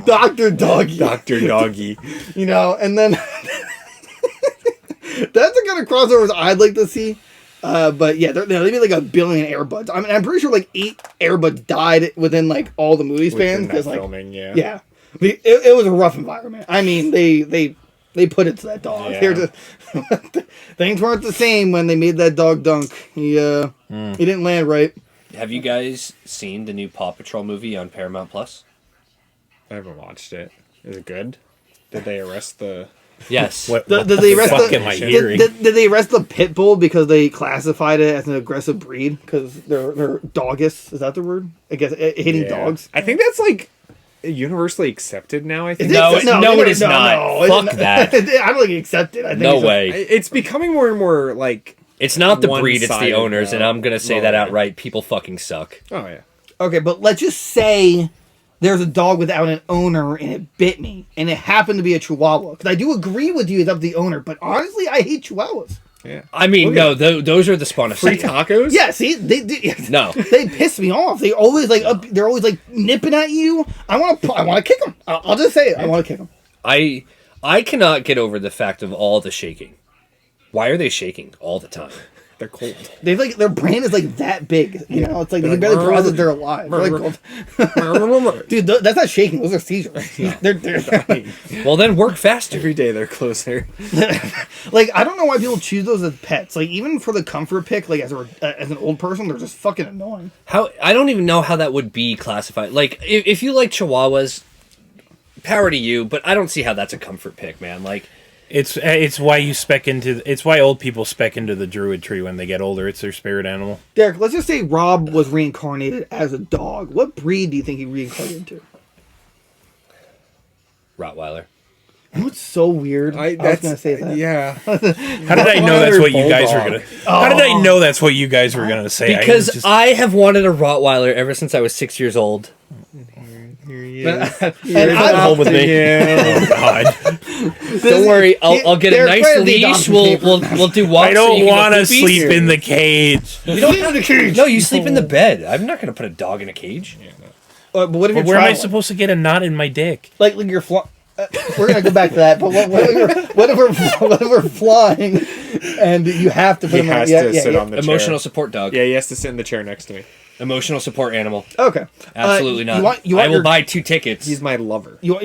Dr. Doggy. Dr. Doggy. And then the kind of crossovers I'd like to see. But yeah, they made like 1 billion Airbuds. I mean, I'm pretty sure like 8 Airbuds died within like all the movie spans. Within that Like, filming, yeah. yeah, it was a rough environment. I mean, they put it to that dog. Yeah. They're just, things weren't the same when they made that dog dunk. He didn't land right. Have you guys seen the new Paw Patrol movie on Paramount Plus? I haven't watched it. Is it good? Did they arrest the... Yes. What Did they arrest fuck the, am I hearing? did they arrest the pit bull because they classified it as an aggressive breed because they're doggists? Is that the word? I guess hitting Yeah. dogs. I think that's like universally accepted now, I think. No, it is not. Fuck it's that. I don't think accept it. I think No it's way. It's becoming more and more like... It's not the breed, it's the one-sided owners, now. and I'm going to say Oh, that yeah. outright. People fucking suck. Oh, yeah. Okay, but let's just say there's a dog without an owner and it bit me, and it happened to be a Chihuahua. Because I do agree with you, it's up to the owner, but honestly, I hate Chihuahuas. Yeah. I mean, no, those are the spawn of Free Satan. tacos? Yeah, see, they No. they piss me off. They always like they're always like nipping at you. I want to kick them. I'll just say it. I want to kick them. I cannot get over the fact of all the shaking. Why are they shaking all the time? They're cold. They like their brain is like that big. You know, it's like they can barely process they're alive. They're like, dude, that's not shaking. Those are seizures. They're Well, then work faster. Every day they're closer. like I don't know why people choose those as pets. Like even for the comfort pick, like as an old person, they're just fucking annoying. How I don't even know how that would be classified. Like, if you like Chihuahuas, power to you, but I don't see how that's a comfort pick, man. Like, It's why you spec into. It's why old people spec into the druid tree when they get older. It's their spirit animal. Derek, let's just say Rob was reincarnated as a dog. What breed do you think he reincarnated into? Rottweiler. You know what's so weird? I was gonna say that. Yeah. How did I know that's what you guys were gonna? How did I know that's what you guys were gonna say? Because I have wanted a Rottweiler ever since I was 6 years old. Here he is. And I, home with me. Oh God! Don't worry, I'll get a Derek, nice where are the leash. adoption We'll papers? do walks. I so don't you can go want to poopies. sleep in the cage. you don't have the cage. No, you sleep in the bed. I'm not going to put a dog in a cage. But what if But you're where am I traveling? supposed to get a knot in my dick? Like you're flying. We're gonna go back to that. But what if we're flying and you have to put He him has on, to sit on the Emotional chair. support dog. Yeah, he has to sit in the chair next to me. Emotional support animal. Okay. Absolutely not. You want I will your, buy 2 tickets. He's my lover. You want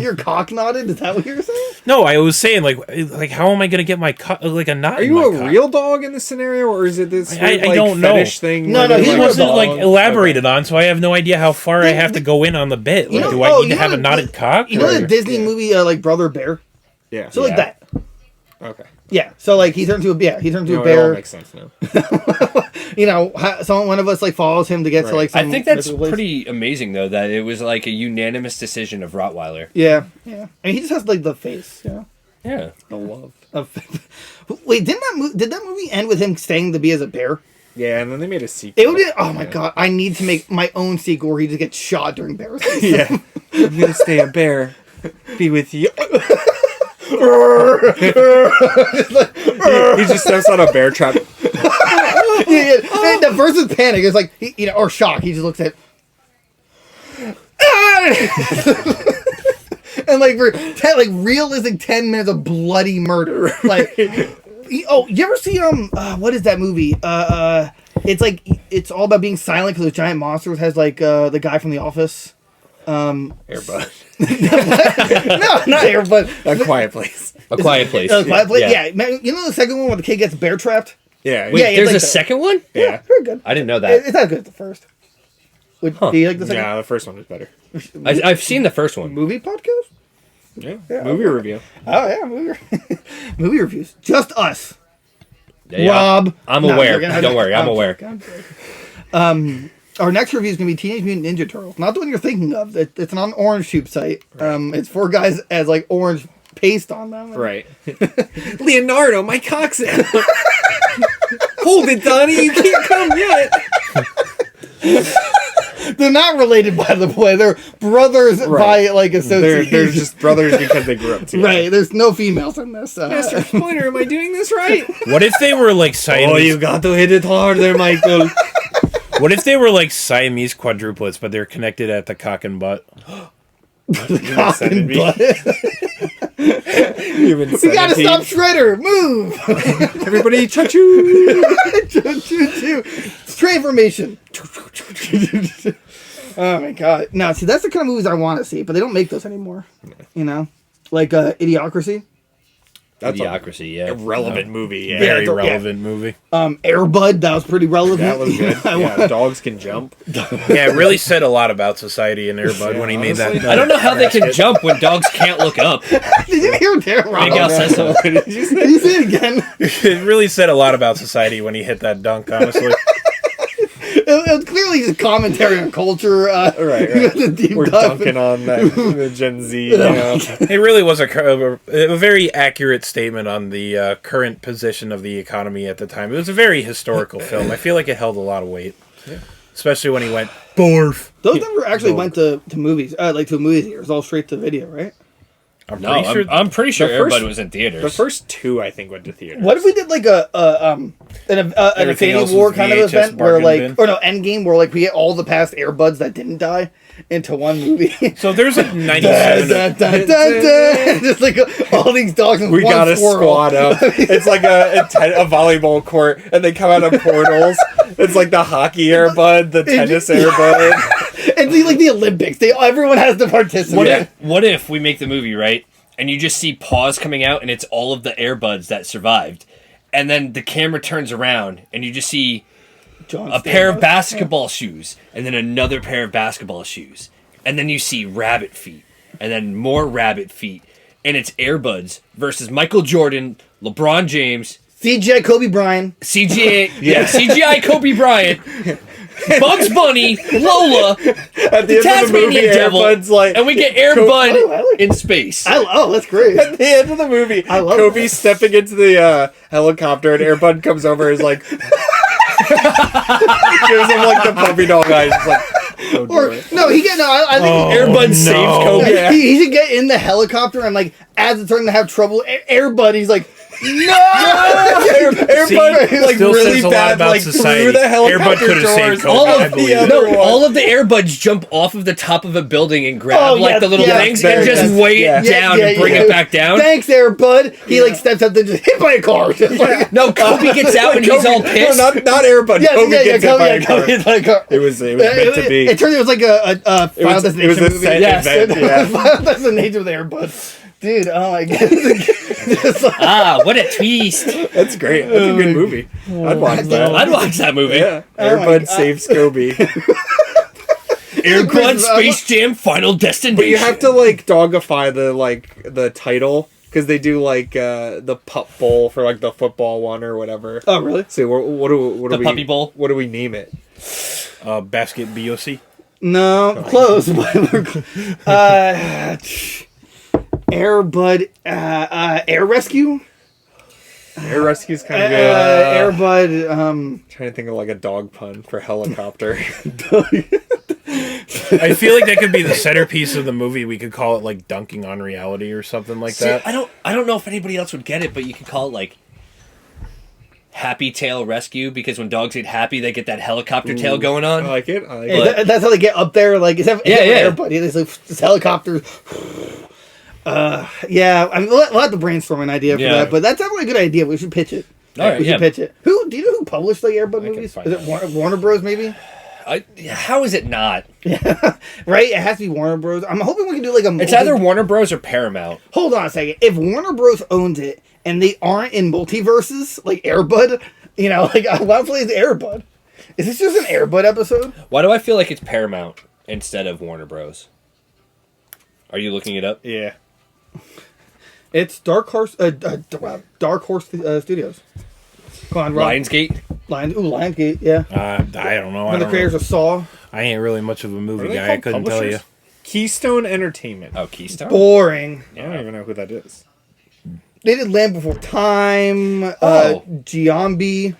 your cock knotted? Is that what you're saying? No, I was saying like how am I gonna get my like a knot? Are in you my a cock? real dog in this scenario, or is it this I weird, like, don't know. fetish thing? No, where no, they're he's He not a wasn't dog. like elaborated on, so I have no idea how far I have to go in on the bit. Like, do I need to have a knotted cock? You know the or- Disney movie like Brother Bear? Yeah. So like that. Okay. Yeah. So like he turned to a bear. He turned to No, a it all bear. makes sense now. You know, one of us like follows him to get to Right. like. Some I think that's mythical place. pretty amazing, though, that it was like a unanimous decision of Rottweiler. Yeah. Yeah. And he just has like the face. You know. Yeah. The love. Wait, did that movie end with him staying to be as a bear? Yeah, and then they made a sequel. It would be. Oh my god! I need to make my own sequel where he just gets shot during bear season. Yeah. I'm gonna stay a bear. Be with you. He just steps on a bear trap. Yeah. And the versus panic is like or shock. He just looks at. And like for realistic 10 minutes of bloody murder. Like, you ever see what is that movie? It's like it's all about being silent because the giant monsters. Has like the guy from The Office. Airbud. No, not here, but A Quiet Place. A Quiet Place. Quiet Place. Yeah, man, you know the second one where the kid gets bear trapped. Yeah. Wait, Yeah, it's there's like a the- second one? Yeah. Very good. I didn't know It- that. It's not good as the first. Do you like the second Yeah, the first one was better. I've seen the first one. movie podcast? Yeah. Yeah, Movie review. Oh yeah, movie reviews. Just us. Yeah, Rob. I'm No, aware. you're gonna- Don't worry, I'm aware. Our next review is going to be Teenage Mutant Ninja Turtles. Not the one you're thinking of. It's an Orange Tube site. It's 4 guys as like orange paste on them. Right. Leonardo, my cock's out. Hold it, Donnie. You can't come yet. They're not related, by the way. They're brothers by like association. They're just brothers because they grew up together. right. There's no females in this. Master Pointer, am I doing this right? What if they were like Siamese? got to hit it harder, Michael. What if they were like Siamese quadruplets, but they're connected at the cock and butt? Centipede. But Human we gotta centipede. stop Shredder. Move. Everybody, choo-choo! Transformation. Oh my god. No, see, that's the kind of movies I want to see, but they don't make those anymore. You know, like Idiocracy. That's Idiocracy, yeah. a relevant movie. Yeah. Very Yeah. relevant movie. Air Bud, that was pretty relevant. That was good. Yeah, dogs can jump. Yeah, it really said a lot about society in Air Bud when he made that. honestly, I don't know how they can jump when dogs can't look up. Did you hear Darren Miguel says so. Did you say? Did you say it again? It really said a lot about society when he hit that dunk, honestly. It was clearly just commentary on culture. Right. The deep We're dive. dunking on the Gen Z. You know? It really was a very accurate statement on the current position of the economy at the time. It was a very historical film. I feel like it held a lot of weight. Yeah. Especially when he went, barf. Those never actually went to movies, like to a movie theater. It was all straight to video, right? I'm No, pretty sure. I'm pretty sure The first- Airbud was in theaters. The first two, I think, went to theaters. What if we did like an Everything else Infinity War was kind of VHS event where bargain like, bin? or no, Endgame, where like we get all the past Airbuds that didn't die into one movie. So there's like 97. Just like all these dogs and We one gotta squirrel. squad up. It's like a volleyball court, and they come out of portals. It's like the hockey Airbud, the tennis Airbud. It's like the Olympics. Everyone has to participate. What if we make the movie, right? And you just see paws coming out, and it's all of the Airbuds that survived. And then the camera turns around, and you just see John a pair of Stamos. basketball shoes, and then another pair of basketball shoes. And then you see rabbit feet, and then more rabbit feet. And it's Airbuds versus Michael Jordan, LeBron James, CGI Kobe Bryant. CGI Kobe Bryant, Bugs Bunny, Lola, At the the end of the movie, Tasmanian Devil, Airbud's like, and we get Oh, I Airbud like- in space. That's great. At the end of the movie, I love Kobe's stepping into the helicopter, and Airbud comes over, and is like, gives him like the puppy dog eyes. It's like, don't do Or it. no, I think Airbud saves Kobe. Yeah. he should get in the helicopter and like as it's starting to have trouble, Airbud, he's like, no. Airbud like Still really says a lot bad, about like society. through the Airbud helicopter could've saved doors. Kobe, All I of believe. all of the Airbuds jump off of the top of a building and grab Oh, like yeah, the little yeah, things very and just good. weigh Yeah. it down and bring it back down. Thanks, Airbud. He like steps up and just hit by a car. Just like, No, Kobe gets out and he's all pissed. No, not Airbud. Kobe gets hit by a car. Kobe hits by a car. It was meant to be. It turned out it was like a Final It was Destination a movie. set Yes, event, yeah. Final Destination with Airbud. Dude, oh my god. Just like- Ah, what a twist. That's great. That's a good movie. I'd watch that. I'd watch that movie. Yeah. Oh my Airbud God. saves Kobe. Airbud Space Jam Final Destination. But you have to like dogify the title because they do like the pup bowl for like the football one or whatever. Oh really? So what do The we puppy bowl? What do we name it? Basket BOC. No, close. Airbud, Air Rescue, Air Rescue's kind of good. Airbud. Trying to think of like a dog pun for helicopter. I feel like that could be the centerpiece of the movie. We could call it like Dunking on Reality or something like See, that. I don't know if anybody else would get it, but you could call it like Happy Tail Rescue because when dogs get happy, they get that helicopter tail going I on. like it. That's how they get up there. Like, is that Yeah. Airbud? There's like this helicopter. Yeah, I mean, we'll have to brainstorm an idea for Yeah. that, but that's definitely a good idea. We should pitch it. All right, we should yeah. pitch it. Do you know who published like Airbud can movies? find Is it Warner Bros. Maybe? How is it not? Right? It has to be Warner Bros. I'm hoping we can do like a. It's either Warner Bros. Or Paramount. Hold on a second. If Warner Bros. Owns it and they aren't in multiverses like Airbud, like I want to play as Airbud. Is this just an Airbud episode? Why do I feel like it's Paramount instead of Warner Bros? Are you looking it up? Yeah. It's Dark Horse Studios. Come on, Rob. Lionsgate. Lionsgate, yeah. I don't know. One of the creators of Saw. I ain't really much of a What movie are they guy. I called? couldn't tell you. Publishers? Keystone Entertainment. Oh, Keystone. Boring. I don't even know who that is. They did Land Before Time, Giambi.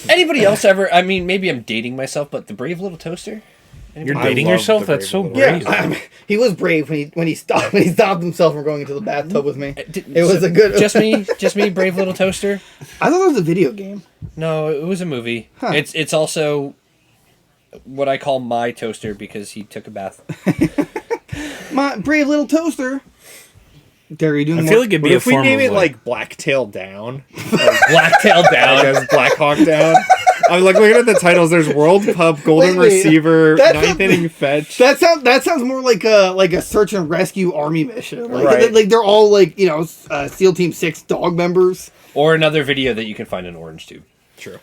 Anybody else ever? I mean, maybe I'm dating myself, but the Brave Little Toaster. You're I dating love yourself? the That's so Brave brave. Yeah, he was brave when he stopped himself from going into the bathtub with me. It It was a good. Just me, Brave Little Toaster. I thought it was a video game. No, it was a movie. Huh. It's also what I call my toaster because he took a bath. My brave little toaster. There, you doing I more? feel like it'd What be a if we form name of it like Blacktail Down? Blacktail down. As Black Hawk Down. I'm like looking at the titles. There's World Pup, Golden Wait, Receiver, that's Ninth a- Inning Fetch. That sounds more like a search and rescue army mission. Like, Right. like they're all like, you know, SEAL Team 6 dog members. Or another video that you can find in Orange Tube. True.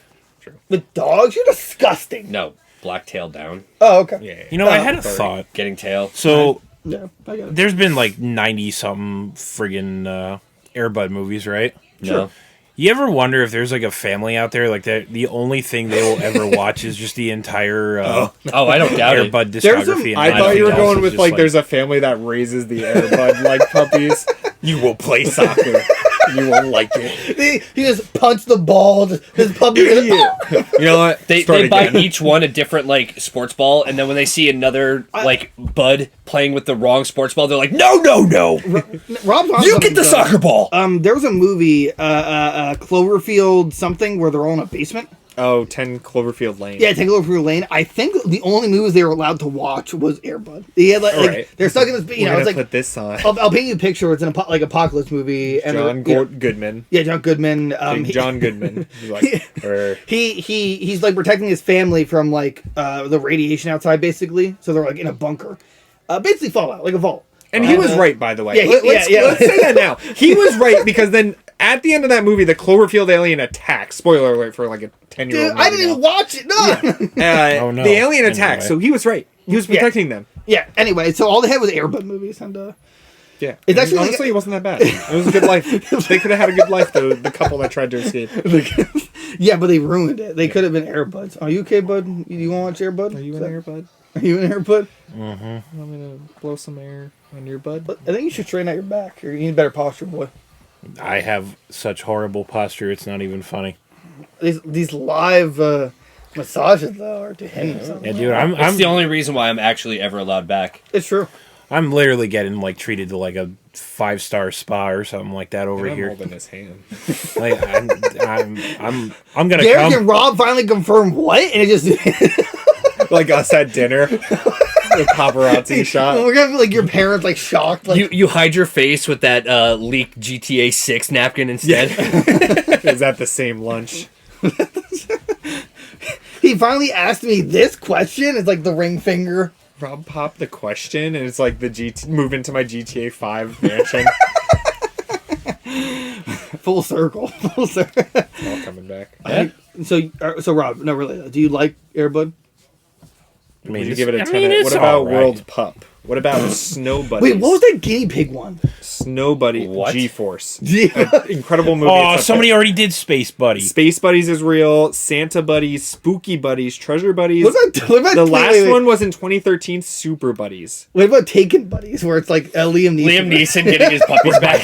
With dogs? You're disgusting. No, Blacktail down. Oh, okay. Yeah. You know, I Oh, had a sorry. thought. Getting tail. So Yeah, I got it. there's been like 90 something friggin' Airbud movies, right? No. You ever wonder if there's like a family out there like that? The only thing they will ever watch is just the entire Oh, I don't doubt it. Airbud There's some- discography. and I thought everything you were else going is with just like there's a family that raises the Airbud like puppies. You will play soccer. You won't like it. He just punched the ball. His puppy. You know what? They Start buy again. each one a different like sports ball, and then when they see another like bud playing with the wrong sports ball, they're like, "No, no, no! Rob's on You something, get the though. soccer ball." There was a movie, Cloverfield something, where they're all in a basement. Oh, 10 Cloverfield Lane. Yeah, take a look through Lane. I think the only movies they were allowed to watch was Airbud. Yeah, like, Right. they're stuck in this. You We're know, gonna it's like put this on. I'll paint you a picture. It's an like apocalypse movie. And John you know, Goodman. yeah, John Goodman. Big John Goodman. He's like, or, He's like protecting his family from like the radiation outside, basically. So they're like in a bunker, basically Fallout, like a vault. and he was right, by the way. yeah, Let's say that now. He was right because then at the end of that movie, the Cloverfield alien attacks. Spoiler alert for like a 10-year-old. Dude, I didn't even watch it. No. Oh, no. The alien attacks. Anyway. So he was right. He was protecting them. Yeah. Anyway, so all they had was Airbud movies, and Yeah. It's actually honestly, it wasn't that bad. It was a good life. They could have had a good life, though, the couple that tried to escape. yeah, but they ruined it. They could have been Airbuds. Are you okay, bud? You want to watch Airbud? Are you an Airbud? Are you an Airbud? Want me to blow some air on your bud? I think you should straighten out your back. You need better posture, boy. I have such horrible posture. It's not even funny. These live massages though are to him. Yeah, dude, I'm That's the only reason why I'm actually ever allowed back. It's true. I'm literally getting like treated to like a 5-star spa or something like that over I'm here. holding his hand. Like I'm gonna Derek come. and Rob finally confirmed what, and it just Like us at dinner. The paparazzi shot. we're gonna be like your parents like shocked. Like You hide your face with that leaked GTA 6 napkin instead. Is that the same lunch? he finally asked me this question. It's like the ring finger. Rob popped the question, and it's like move into my GTA 5 mansion. Full circle. Full circle. All coming back. So Rob, no, really, do you like Airbud? I Would you it's- give it a I 10? mean, it's What about alright. World Pup? What about Snow Buddies? Wait, what was that guinea pig one? Snow Buddy What? G-Force. Yeah. Incredible movie. Oh, It's up somebody there. already did Space Buddy. Space Buddies is real. Santa Buddies, Spooky Buddies, Treasure Buddies. What about The last one was in 2013, Super Buddies. What about Taken Buddies, where it's like Liam Neeson? Liam Neeson getting his puppies back.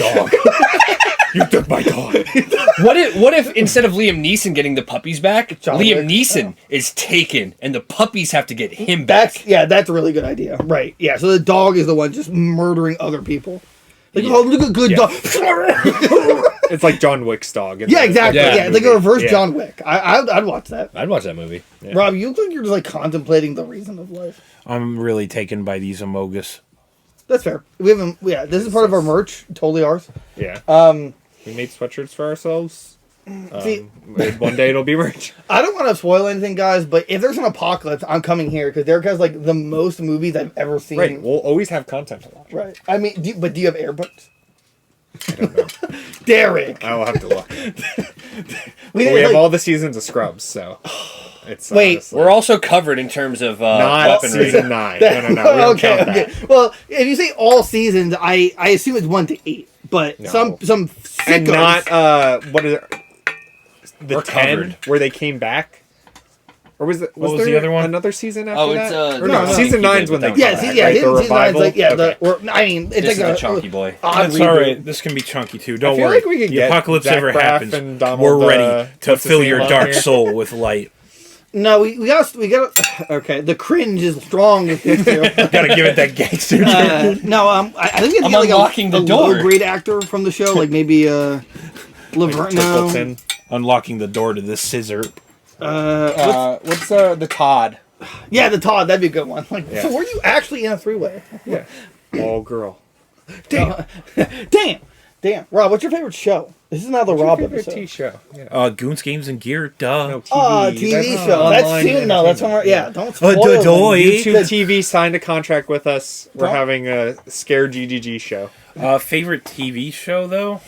You took my dog. What if instead of Liam Neeson getting the puppies back, John Liam Wick. Neeson is taken and the puppies have to get him back? That's a really good idea. Right. Yeah. So the dog is the one just murdering other people. Like, Yeah. oh, look at good dog. It's like John Wick's dog. yeah, exactly. Yeah. Yeah, it's like a reverse Yeah. John Wick. I'd watch that. I'd watch that movie. Rob, you look like you're just like contemplating the reason of life. I'm really taken by these Amogus. That's fair. We haven't. Yeah, this is part of our merch. Totally ours. Yeah. We made sweatshirts for ourselves. See, One day it'll be merch. I don't want to spoil anything, guys, but if there's an apocalypse, I'm coming here because Derek has like the most movies I've ever seen. Right. We'll always have content to watch. Right. I mean, do you have Airbuds? I don't know. Derek. I will have to look. We We have all the seasons of Scrubs, so it's Wait, honestly We're also covered in terms of not weaponry. season 9. No. We don't count that. Well, if you say all seasons, I assume it's 1 to 8. But No. some sickos, And not what is it? The We're 10 covered. where they came back, or was it? was there the other one? Another season after Oh, it's, that? Or no, no, no. season Keep it 9's when they without- come yeah, back, yeah, right? The season 9's revival. like yeah. Okay. I mean, it's This like is a chunky boy. That's reboot. all right. This can be chunky too. Don't I feel worry. like we could the get apocalypse Zach ever Braff happens. and Donald, We're ready to what's his fill name your on dark here? soul with light. No, we got okay. The cringe is strong with this too. Gotta give it that gangster. No, I think we have to I'm get like unlocking a the door. low grade actor from the show, like maybe Laverne. No, Templeton. Unlocking the door to the scissor. What's the Todd? yeah, the Todd. That'd be a good one. Like, Yeah. so were you actually in a 3-way? Yeah. All girl. Damn. Damn. Rob, what's your favorite show? This is not the What's your Rob favorite episode. show? Yeah. Goons, Games, and Gear. Duh. No, TV. TV That's show. online That's soon, though. That's when we're... entertainment. Yeah, don't spoil the them. toy. YouTube TV signed a contract with us. We're Don't- having a Scare GGG show. Favorite TV show though?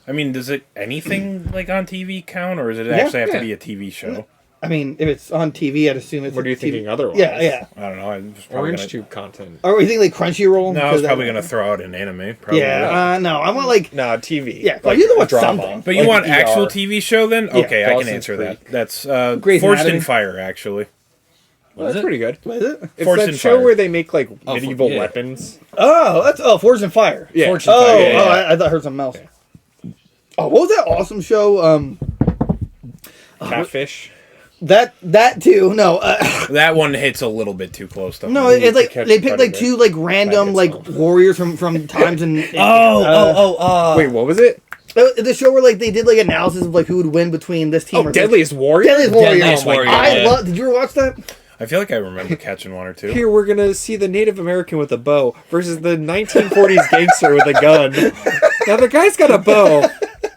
I mean, does it anything like on TV count, or does it actually have to be a TV show? I mean, if it's on TV, I'd assume it's What are you TV. thinking otherwise? Yeah. I don't know. I was probably Orange gonna, Tube content. Or you think like Crunchyroll? no, I was probably gonna throw out an anime. Probably. Yeah, no, I want like... No, TV. Yeah, well, you know what's drama. something. But you Like want ER. actual TV show then? Okay, I can Dawson's answer Creek. that. That's Grey's Forged Anatomy? in Fire, actually. Well, that's pretty good. What is it? It's Forged that in show Fire. where they make like Oh, medieval yeah. weapons. Oh, that's... Oh, Forged in Fire. Yeah. Fortune Oh, Fire, yeah. I thought I heard something else. Oh, what was that awesome show? Catfish. That too. No, That one hits a little bit too close to no. home. It's like Catch they picked like Predator. two like random like Predator's warriors from times and Wait, what was it? the show where like they did like analysis of like who would win between this team. Oh, or Deadliest Warrior. Deadliest Warrior. Deadliest Oh my Warrior, God. I yeah. love. Did you ever watch that? I feel like I remember catching one or two. Here we're gonna see the Native American with a bow versus the 1940s gangster with a gun. Now the guy's got a bow,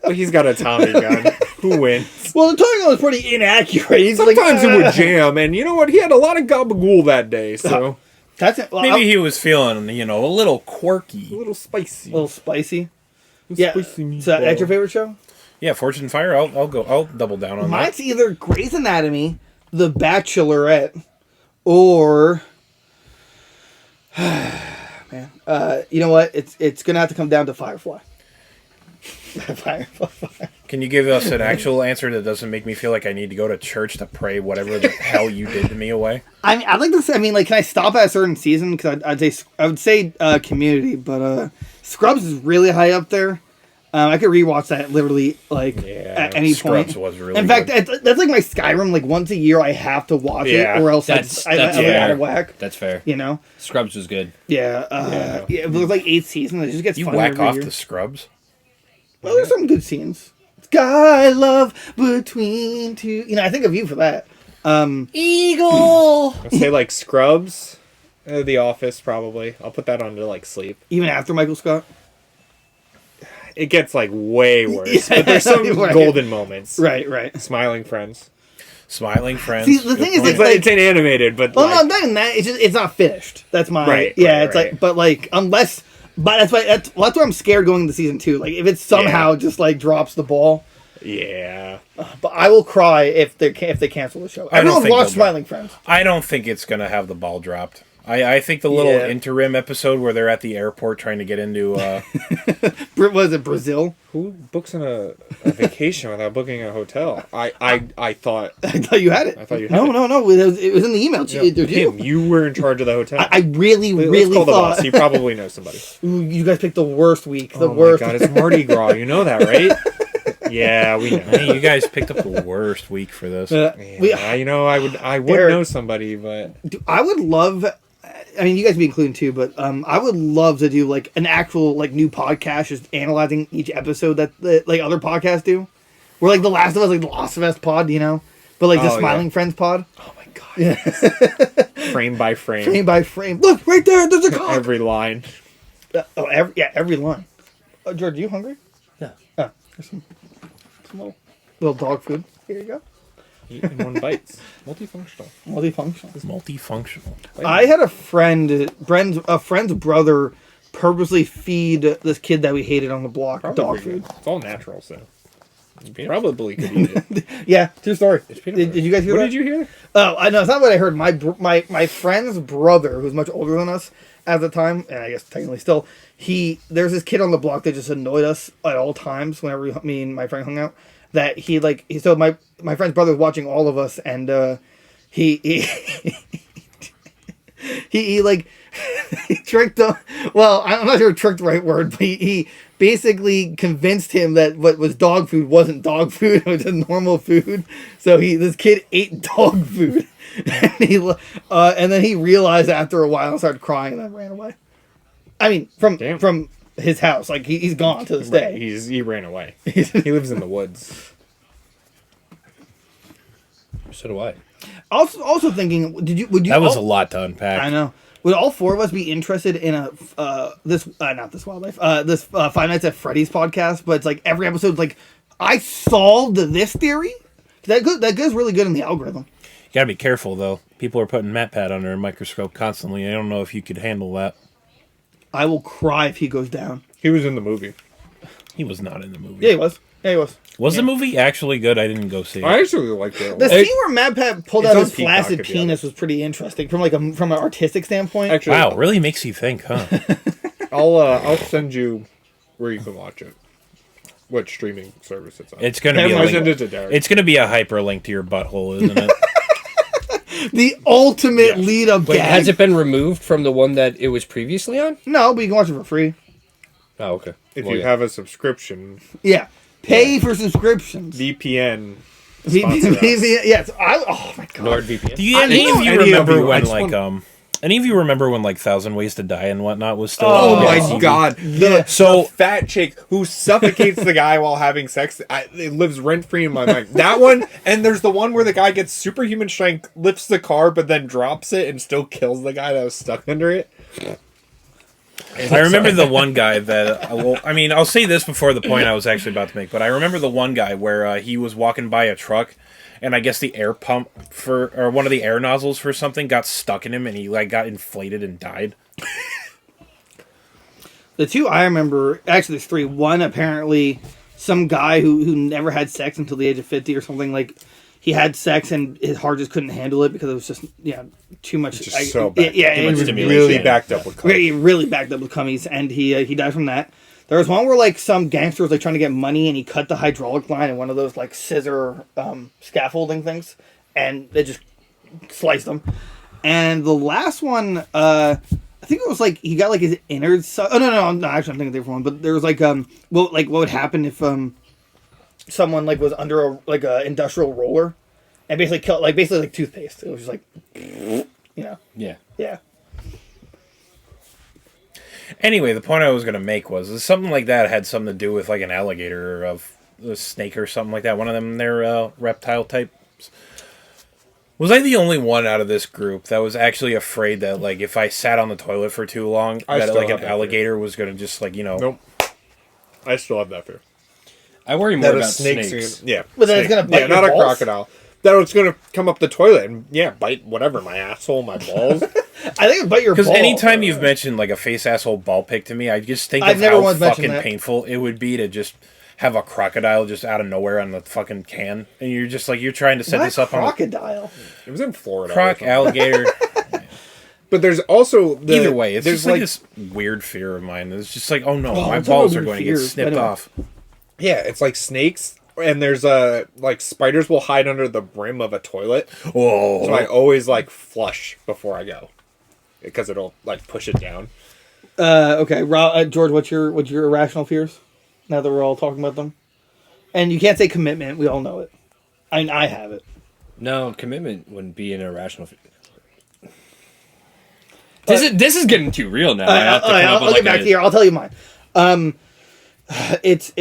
but he's got a Tommy gun. Who wins? Well, the Tony was pretty inaccurate. He's Sometimes like, it would jam, and you know what? He had a lot of gabagool that day, so That's it. Well, Maybe he was feeling, a little a quirky. little spicy. a little spicy. Yeah. Spicy So that's your meatball. favorite show? Yeah, Fortune Fire. I'll double down on Mine's either Grey's Anatomy, The Bachelorette, or man, you know what? It's gonna have to come down to Firefly. Firefly. that. Can you give us an actual answer that doesn't make me feel like I need to go to church to pray whatever the hell you did to me away? I mean, I'd like to say. I mean, like, can I stop at a certain season? Because I would say Community, but Scrubs is really high up there. I could rewatch that literally like Yeah, at any Scrubs point. was really In fact, good. that's like my Skyrim. Like once a year, I have to watch Yeah, it, or else that's I'm out fair. of whack. That's fair. You know? Scrubs was good. Yeah. Yeah. It was like 8 seasons. It just gets You funnier whack every off year. the Scrubs? Well, there's some good scenes. Sky love between two. You know, I think of you for that. Eagle. I'll say like Scrubs, The Office probably. I'll put that on to like sleep. Even after Michael Scott. It gets like way worse, Yeah, but there's some right. golden moments. Right. Smiling Friends. Smiling Friends. See, the thing is, It's, like, it's an animated, but well, like, no, I'm not even that. It's just it's not finished. That's my Right, Yeah, right, it's right. like, but like unless, but that's why that's why I'm scared going into season 2. Like if it somehow just like drops the ball, yeah. but I will cry if they cancel the show. I don't Everyone think watch they'll- Smiling Friends. I don't think it's going to have the ball dropped. I think the little Yeah. interim episode where they're at the airport trying to get into... Was it Brazil? Who books on a vacation without booking a hotel? I thought I thought you had it. I thought you had no, it. No. It was in the email. It was him. you. You were in charge of the hotel. I really, Let's really call the thought boss. You probably know somebody. Ooh, you guys picked the worst week. The Oh worst. my god, it's Mardi Gras. You know that, right? Yeah, we know. Hey, you guys picked up the worst week for this. Yeah, you know, I would Derek. know somebody, but Dude, I would love. I mean, you guys be included too, but I would love to do like an actual like new podcast, just analyzing each episode that like other podcasts do. Where like The Last of Us, like the Last of Us pod, you know, but like the Oh, Smiling yeah. Friends pod, oh my god, frame by frame, frame by frame. Look right there. There's a cock. every line. Every line. George, you hungry? Yeah. Oh, there's some little dog food. Here you go. Eat in one bites. Multifunctional. Multifunctional. Multifunctional. I had a friend's brother purposely feed this kid that we hated on the block dog food. It's all natural, so you probably could eat it. Yeah, true story. peanut Did you guys hear What that? did you hear? Oh, I know it's not what I heard. My friend's brother, who's much older than us at the time, and I guess technically still, there's this kid on the block that just annoyed us at all times whenever me and my friend hung out. That so my friend's brother was watching all of us, and he tricked him. Well, I'm not sure if tricked the right word, but he basically convinced him that what was dog food wasn't dog food; it was just normal food. So this kid ate dog food, and then he realized after a while and started crying and then ran away. I mean, from his house, like he's gone to this Right, day. he ran away. He lives in the woods. So do I. Also thinking, would you? That was a lot to unpack. I know. Would all four of us be interested in a not this wildlife this Five Nights at Freddy's podcast? But it's like every episode, like I solved this theory. That goes really good in the algorithm. You gotta be careful though. People are putting MatPat under a microscope constantly. I don't know if you could handle that. I will cry if he goes down. He was in the movie. He was not in the movie. Yeah, he was. Yeah, he was. Was the movie actually good? I didn't go see it. I actually liked it. The scene where Mad Pat pulled It's out on his Peacock flaccid if you have penis was pretty interesting from an artistic standpoint. Actually, Wow, really makes you think, huh? I'll send you where you can watch it. What streaming service it's on? It's gonna be I a send link. it to Derek. It's gonna be a hyperlink to your butthole, isn't it? The ultimate lead up Wait, gag. has it been removed from the one that it was previously on? No, but you can watch it for free. Oh, okay. if Well, you yeah. have a subscription, Yeah. Pay for subscriptions. VPN. sponsor us. Yes. Oh my god. NordVPN. Do you, I any didn't of know you any of remember you. I when just like want- any of you remember when like Thousand Ways to Die and whatnot was still? Oh on my TV? god! So- The fat chick who suffocates the guy while having sex. It lives rent free in my mind. That one, and there's the one where the guy gets superhuman strength, lifts the car, but then drops it and still kills the guy that was stuck under it. I remember the one guy that. Well, I mean, I'll say this before the point I was actually about to make, but I remember the one guy where he was walking by a truck, and I guess the air pump or one of the air nozzles for something got stuck in him, and he like got inflated and died. The two I remember, actually there's three. One, apparently some guy who never had sex until the age of 50 or something, like he had sex and his heart just couldn't handle it because it was just too much. Just so bad. Yeah, Too it much was stimulation. Really backed up with coke. really backed up with cummies, and he died from that. There was one where like some gangster was like trying to get money, and he cut the hydraulic line in one of those like scissor scaffolding things, and it just sliced him. And the last one, I think it was like he got like his innards. Oh no, actually I'm thinking of a different one. But there was like what would happen if someone like was under a industrial roller, and basically killed like toothpaste. It was just like, Yeah. yeah. Anyway, the point I was going to make was something like that had something to do with like an alligator or a snake or something like that. One of them, they're reptile types. Was I the only one out of this group that was actually afraid that like if I sat on the toilet for too long, I that still like an have that alligator was going to just like Nope. I still have that fear. I worry more about snakes. Yeah. But then it's gonna bite Yeah, not your a balls? crocodile. That it's gonna come up the toilet and bite whatever, my asshole, my balls. I think it bite your Because balls. anytime you've mentioned like a face asshole ball pick to me, I just think I've of never how once mentioned fucking that. painful it would be to just have a crocodile just out of nowhere on the fucking can, and you're just like you're trying to set What this up on crocodile. It was in Florida. a croc alligator. But there's also Either way, it's there's just like this weird fear of mine. It's just like, oh no, my it's balls all are going to get fears, snipped anyway. off. yeah, it's like snakes, and there's like spiders will hide under the brim of a toilet. Oh, So I always like flush before I go because it'll like push it down. Okay, George, what's your irrational fears? Now that we're all talking about them, and you can't say commitment. We all know it. I have it. No, commitment wouldn't be an irrational. This is getting too real now. I have to come up with I'll like get back a- to you. I'll tell you mine. It's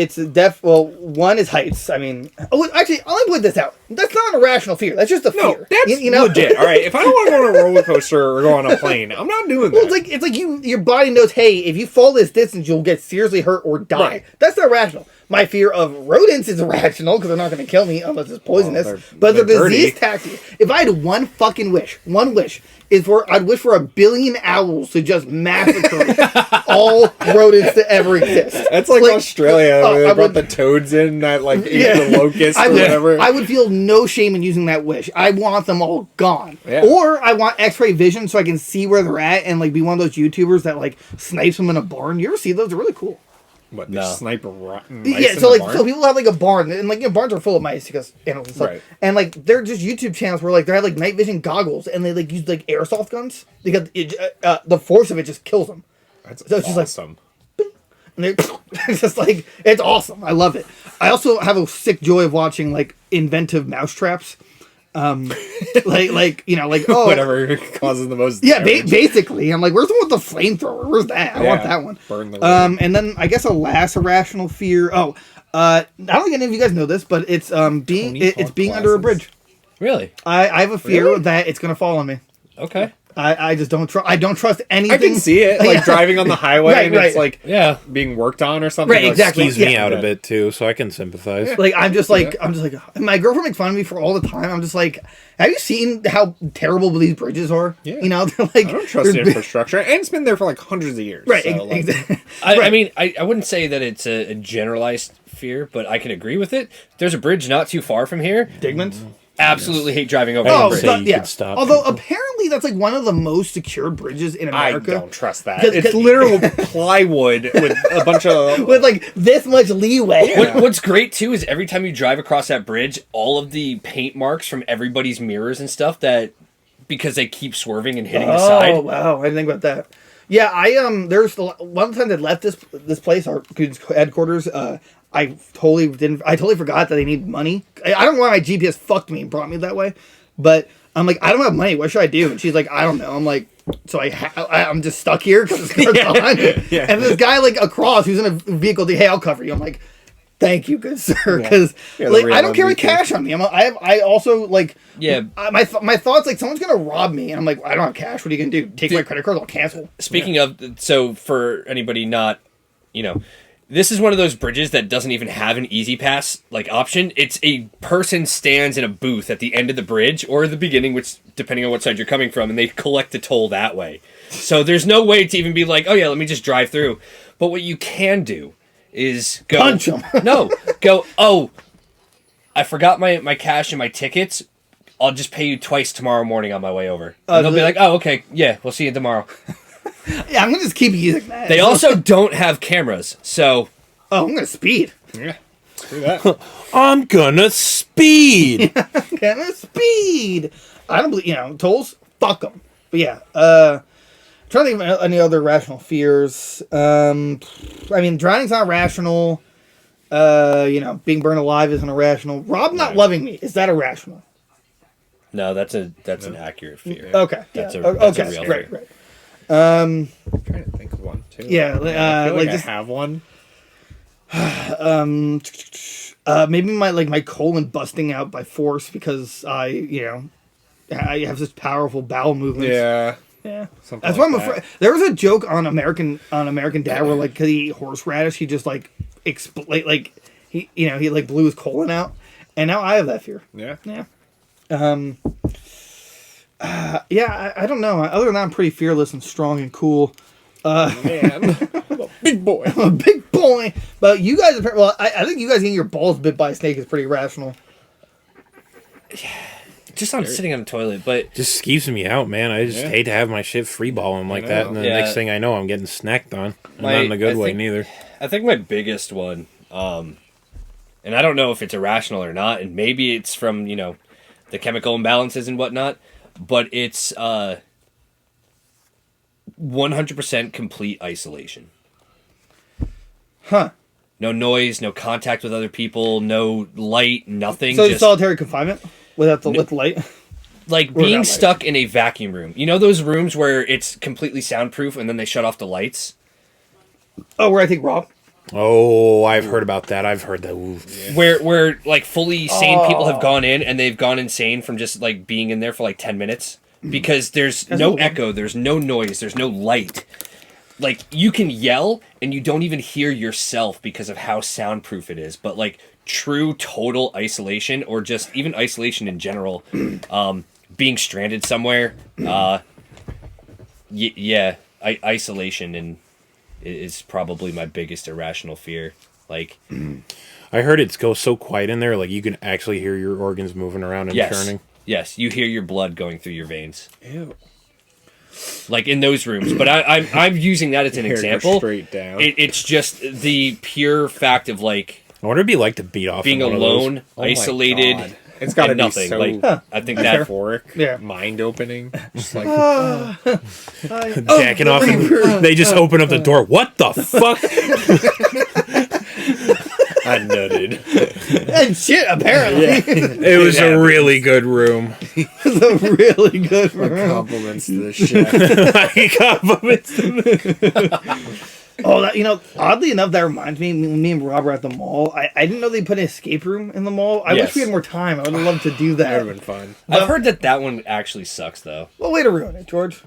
well, one is heights. I mean, actually, let me put this out. That's not an irrational fear. That's just a No, fear. that's you know? legit. All right, if I don't want to go on a roller coaster or go on a plane, I'm not doing Well, that. it's like your body knows, hey, if you fall this distance, you'll get seriously hurt or die. Right. That's not rational. My fear of rodents is irrational because they're not going to kill me unless it's poisonous. But they're the disease dirty. tactic. If I had one wish is I'd wish for 1 billion owls to just massacre all rodents that ever exist. That's like Australia where they I brought would- the toads in that like ate the locusts or whatever. I would feel no shame in using that wish. I want them all gone. Yeah. Or I want X-ray vision so I can see where they're at and like be one of those YouTubers that like snipes them in a barn. You ever see those? They're really cool. What, No. sniper rotten Yeah, mice in so the like barn? so people have like a barn and like barns are full of mice because animals and stuff. Right. And like they're just YouTube channels where like they have like night vision goggles and they like use like airsoft guns because the force of it just kills them. That's so it's just like- awesome. And they're it's just like it's awesome. I love it. I also have a sick joy of watching like inventive mouse traps. Like you know like oh Whatever causes the most yeah damage. basically I'm like where's the one with the flamethrower? Where's that? I want Yeah, that one. burn the And then I guess a last irrational fear. I don't think any of you guys know this, but it's being Tony it's Hawk being under a glasses. bridge. Really? I have a fear Really? that it's gonna fall on me. Okay. I just don't trust. I don't trust anything. I can see it, like driving on the highway Right, and right. it's like Yeah. being worked on or something. Right, like, exactly. Squeeze me Yeah. out a bit too, so I can sympathize. Like I'm just like my girlfriend makes fun of me for all the time. I'm just like, have you seen how terrible these bridges are? Yeah. You know, they're like I don't trust the they're- infrastructure, and it's been there for like hundreds of years. Right, so, like, exactly. I mean, I wouldn't say that it's a generalized fear, but I can agree with it. There's a bridge not too far from here. Digmans. Absolutely hate driving over I that didn't bridge. say you could stop. Although apparently that's like one of the most secure bridges in I America. don't trust that. 'Cause- It's literal plywood with a bunch of with like this much leeway. What's great too is every time you drive across that bridge, all of the paint marks from everybody's mirrors and stuff that because they keep swerving and hitting the Oh side. wow, I didn't think about that. Yeah, there's one time they left this place, our Goons headquarters. I totally forgot that they need money. I don't know why my GPS fucked me and brought me that way, but I'm like, I don't have money. What should I do? And she's like, I don't know. I'm like, so I'm just stuck here because this car's behind me. Yeah. And this guy like across who's in a vehicle, hey, I'll cover you. I'm like, thank you, good sir, because Yeah, the like real I don't carry MVP. cash on me. I also like Yeah. my thoughts like someone's gonna rob me, and I'm like, I don't have cash. What are you gonna do? Take my credit card? I'll cancel. Speaking of, so for anybody not, this is one of those bridges that doesn't even have an easy pass like option. It's a person stands in a booth at the end of the bridge or the beginning, which depending on what side you're coming from, and they collect the toll that way. So there's no way to even be like, oh yeah, let me just drive through. But what you can do is go Punch 'em. No, go. Oh, I forgot my cash and my tickets. I'll just pay you twice tomorrow morning on my way over. And they'll be like, oh, okay, yeah, we'll see you tomorrow. Yeah, I'm gonna just keep using that. They also don't have cameras, so Oh, I'm gonna speed. yeah. Do that. I'm gonna speed. Gonna speed. I don't believe tolls. Fuck them. But yeah, trying to think of any other rational fears. I mean, drowning's not rational. Being burned alive isn't irrational. Rob not loving me, is that irrational? no, that's an accurate fear. Okay, That's yeah. that's a okay, real right, fear. right. I'm trying to think of one too. Yeah, I feel like I just- have one. Maybe my colon busting out by force because I have such poweriful bowel movements. Yeah. Yeah. Something That's why like I'm that. afraid. There was a joke on American Dad where like 'cause he ate horseradish, he just like he like blew his colon out, and now I have that fear. Yeah. Yeah. I don't know. Other than that, I'm pretty fearless and strong and cool. Man. I'm a big boy. I'm a big boy. But you guys, I think you guys getting your balls bit by a snake is pretty rational. Just on sitting on the toilet, but Just skeeves me out, man. I just Yeah. hate to have my shit freeballing like I that, know. and then Yeah. the next thing I know, I'm getting snacked on. And My- not in a good I way, think- neither. I think my biggest one, and I don't know if it's irrational or not, and maybe it's from the chemical imbalances and whatnot, but it's 100% complete isolation. Huh. No noise, no contact with other people, no light, nothing. So just solitary confinement with the light. like or being not light. stuck in a vacuum room. You know those rooms where it's completely soundproof and then they shut off the lights? Oh, where I think Rob. Oh, I've heard about that. I've heard that. Ooh. Where like fully sane people have gone in and they've gone insane from just like being in there for like 10 minutes because there's no cool. echo, there's no noise, there's no light. Like you can yell and you don't even hear yourself because of how soundproof it is, but like true total isolation or just even isolation in general, being stranded somewhere, isolation and is probably my biggest irrational fear. Like I heard it goes so quiet in there, like you can actually hear your organs moving around and churning. Yes, you hear your blood going through your veins, Ew. like in those rooms. But I'm using that as an Hair goes example. straight down. It's just the pure fact of like I wonder what it'd be like to beat off being in one of those. alone, Oh my isolated. God. It's got to and be nothing. so Like I think That's that euphoric, Yeah. mind opening. Just like Jacking off, and they just open up the door. What the fuck? I nutted. And shit, apparently. It was a really good room. It's a really good room. Compliments to the chef. I compliments. Oh, oddly enough, that reminds me. Me and Rob were at the mall. I didn't know they put an escape room in the mall. I wish Yes. we had more time. I would have loved to do That would that. have been fun. I've heard that one actually sucks though. Well, way to ruin it, George.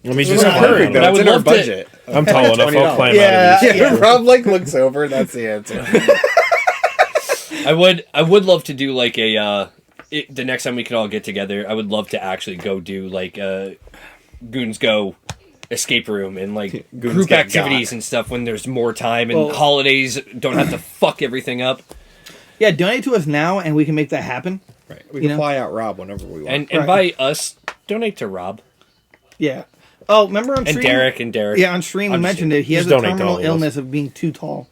Let me It's just not plan perfect on though. it. I It's would in our love to- budget. I'm tall enough. I'll climb Yeah. out of these. Yeah. Rob like looks over. That's the answer. I would love to do like the next time we can all get together. I would love to actually go do like Goons Go escape room and like Goons group get activities got. and stuff when there's more time and Well- holidays don't have to fuck everything up. Yeah, donate to us now, and we can make that happen. Right. We You can know? fly out Rob whenever we want. And by us, donate to Rob Yeah. Oh, remember on and stream? Derek. Yeah, on stream we I'm just mentioned it. He has just a donate to terminal all of us. illness of being too tall.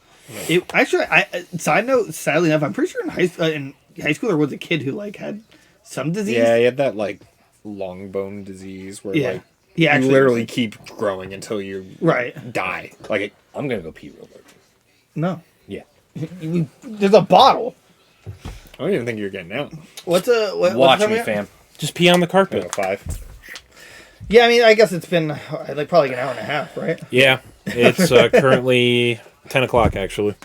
Side note, sadly enough, I'm pretty sure in high school there was a kid who like had some disease. Yeah, he had that like long bone disease where Yeah. like He you actually- literally keep growing until you Right. die. Like I'm gonna go pee real quick. No. Yeah. There's a bottle. I don't even think you're getting out. What's Watch the time me, we at? fam. Just pee on the carpet. 5. Yeah, I mean, I guess it's been like probably an hour and a half, right? Yeah, it's currently 10 o'clock, actually.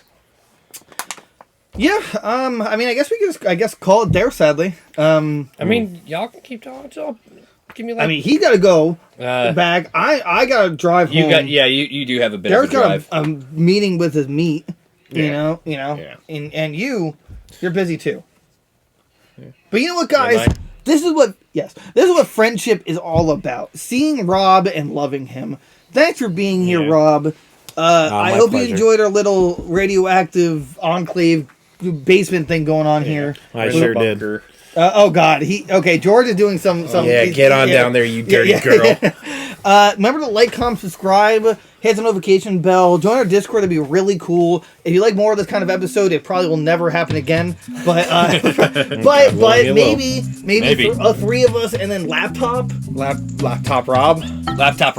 Yeah. I mean, I guess we could just call it there. Sadly. I mean, y'all can keep talking. So give me like. I mean, he got to go Uh, back. I got to drive you home. got you do have a bit Derek's of a got drive. a meeting with his meat. You Yeah. know. Yeah. And you're busy too. But you know what, guys? Am I? This is what friendship is all about. Seeing Rob and loving him. Thanks for being here, Yeah. Rob. I my hope pleasure. you enjoyed our little radioactive enclave basement thing going on here. I sure did. Bunker. Oh God, George is doing some. Yeah, get on down there, you dirty girl. Remember to like, comment, subscribe, hit the notification bell, join our Discord. That'd be really cool. If you like more of this kind of episode, it probably will never happen again. But it maybe Maybe. three of us and then laptop Laptop Rob. laptop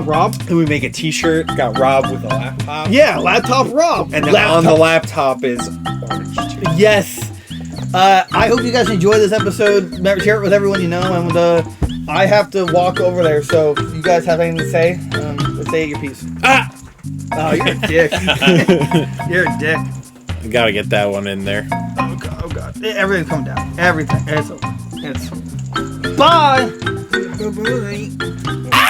Rob. Can we make a T-shirt? Got Rob with a laptop. Yeah, laptop Rob. And then on the laptop is orange juice. Yes. I hope you guys enjoy this episode. Remember, share it with everyone you know. And I have to walk over there, so if you guys have anything to say, let's say your piece. Ah! Oh, you're a dick. You're a dick. You gotta get that one in there. Oh God. Oh God. Everything's coming down. Everything. It's over. Bye. Bye.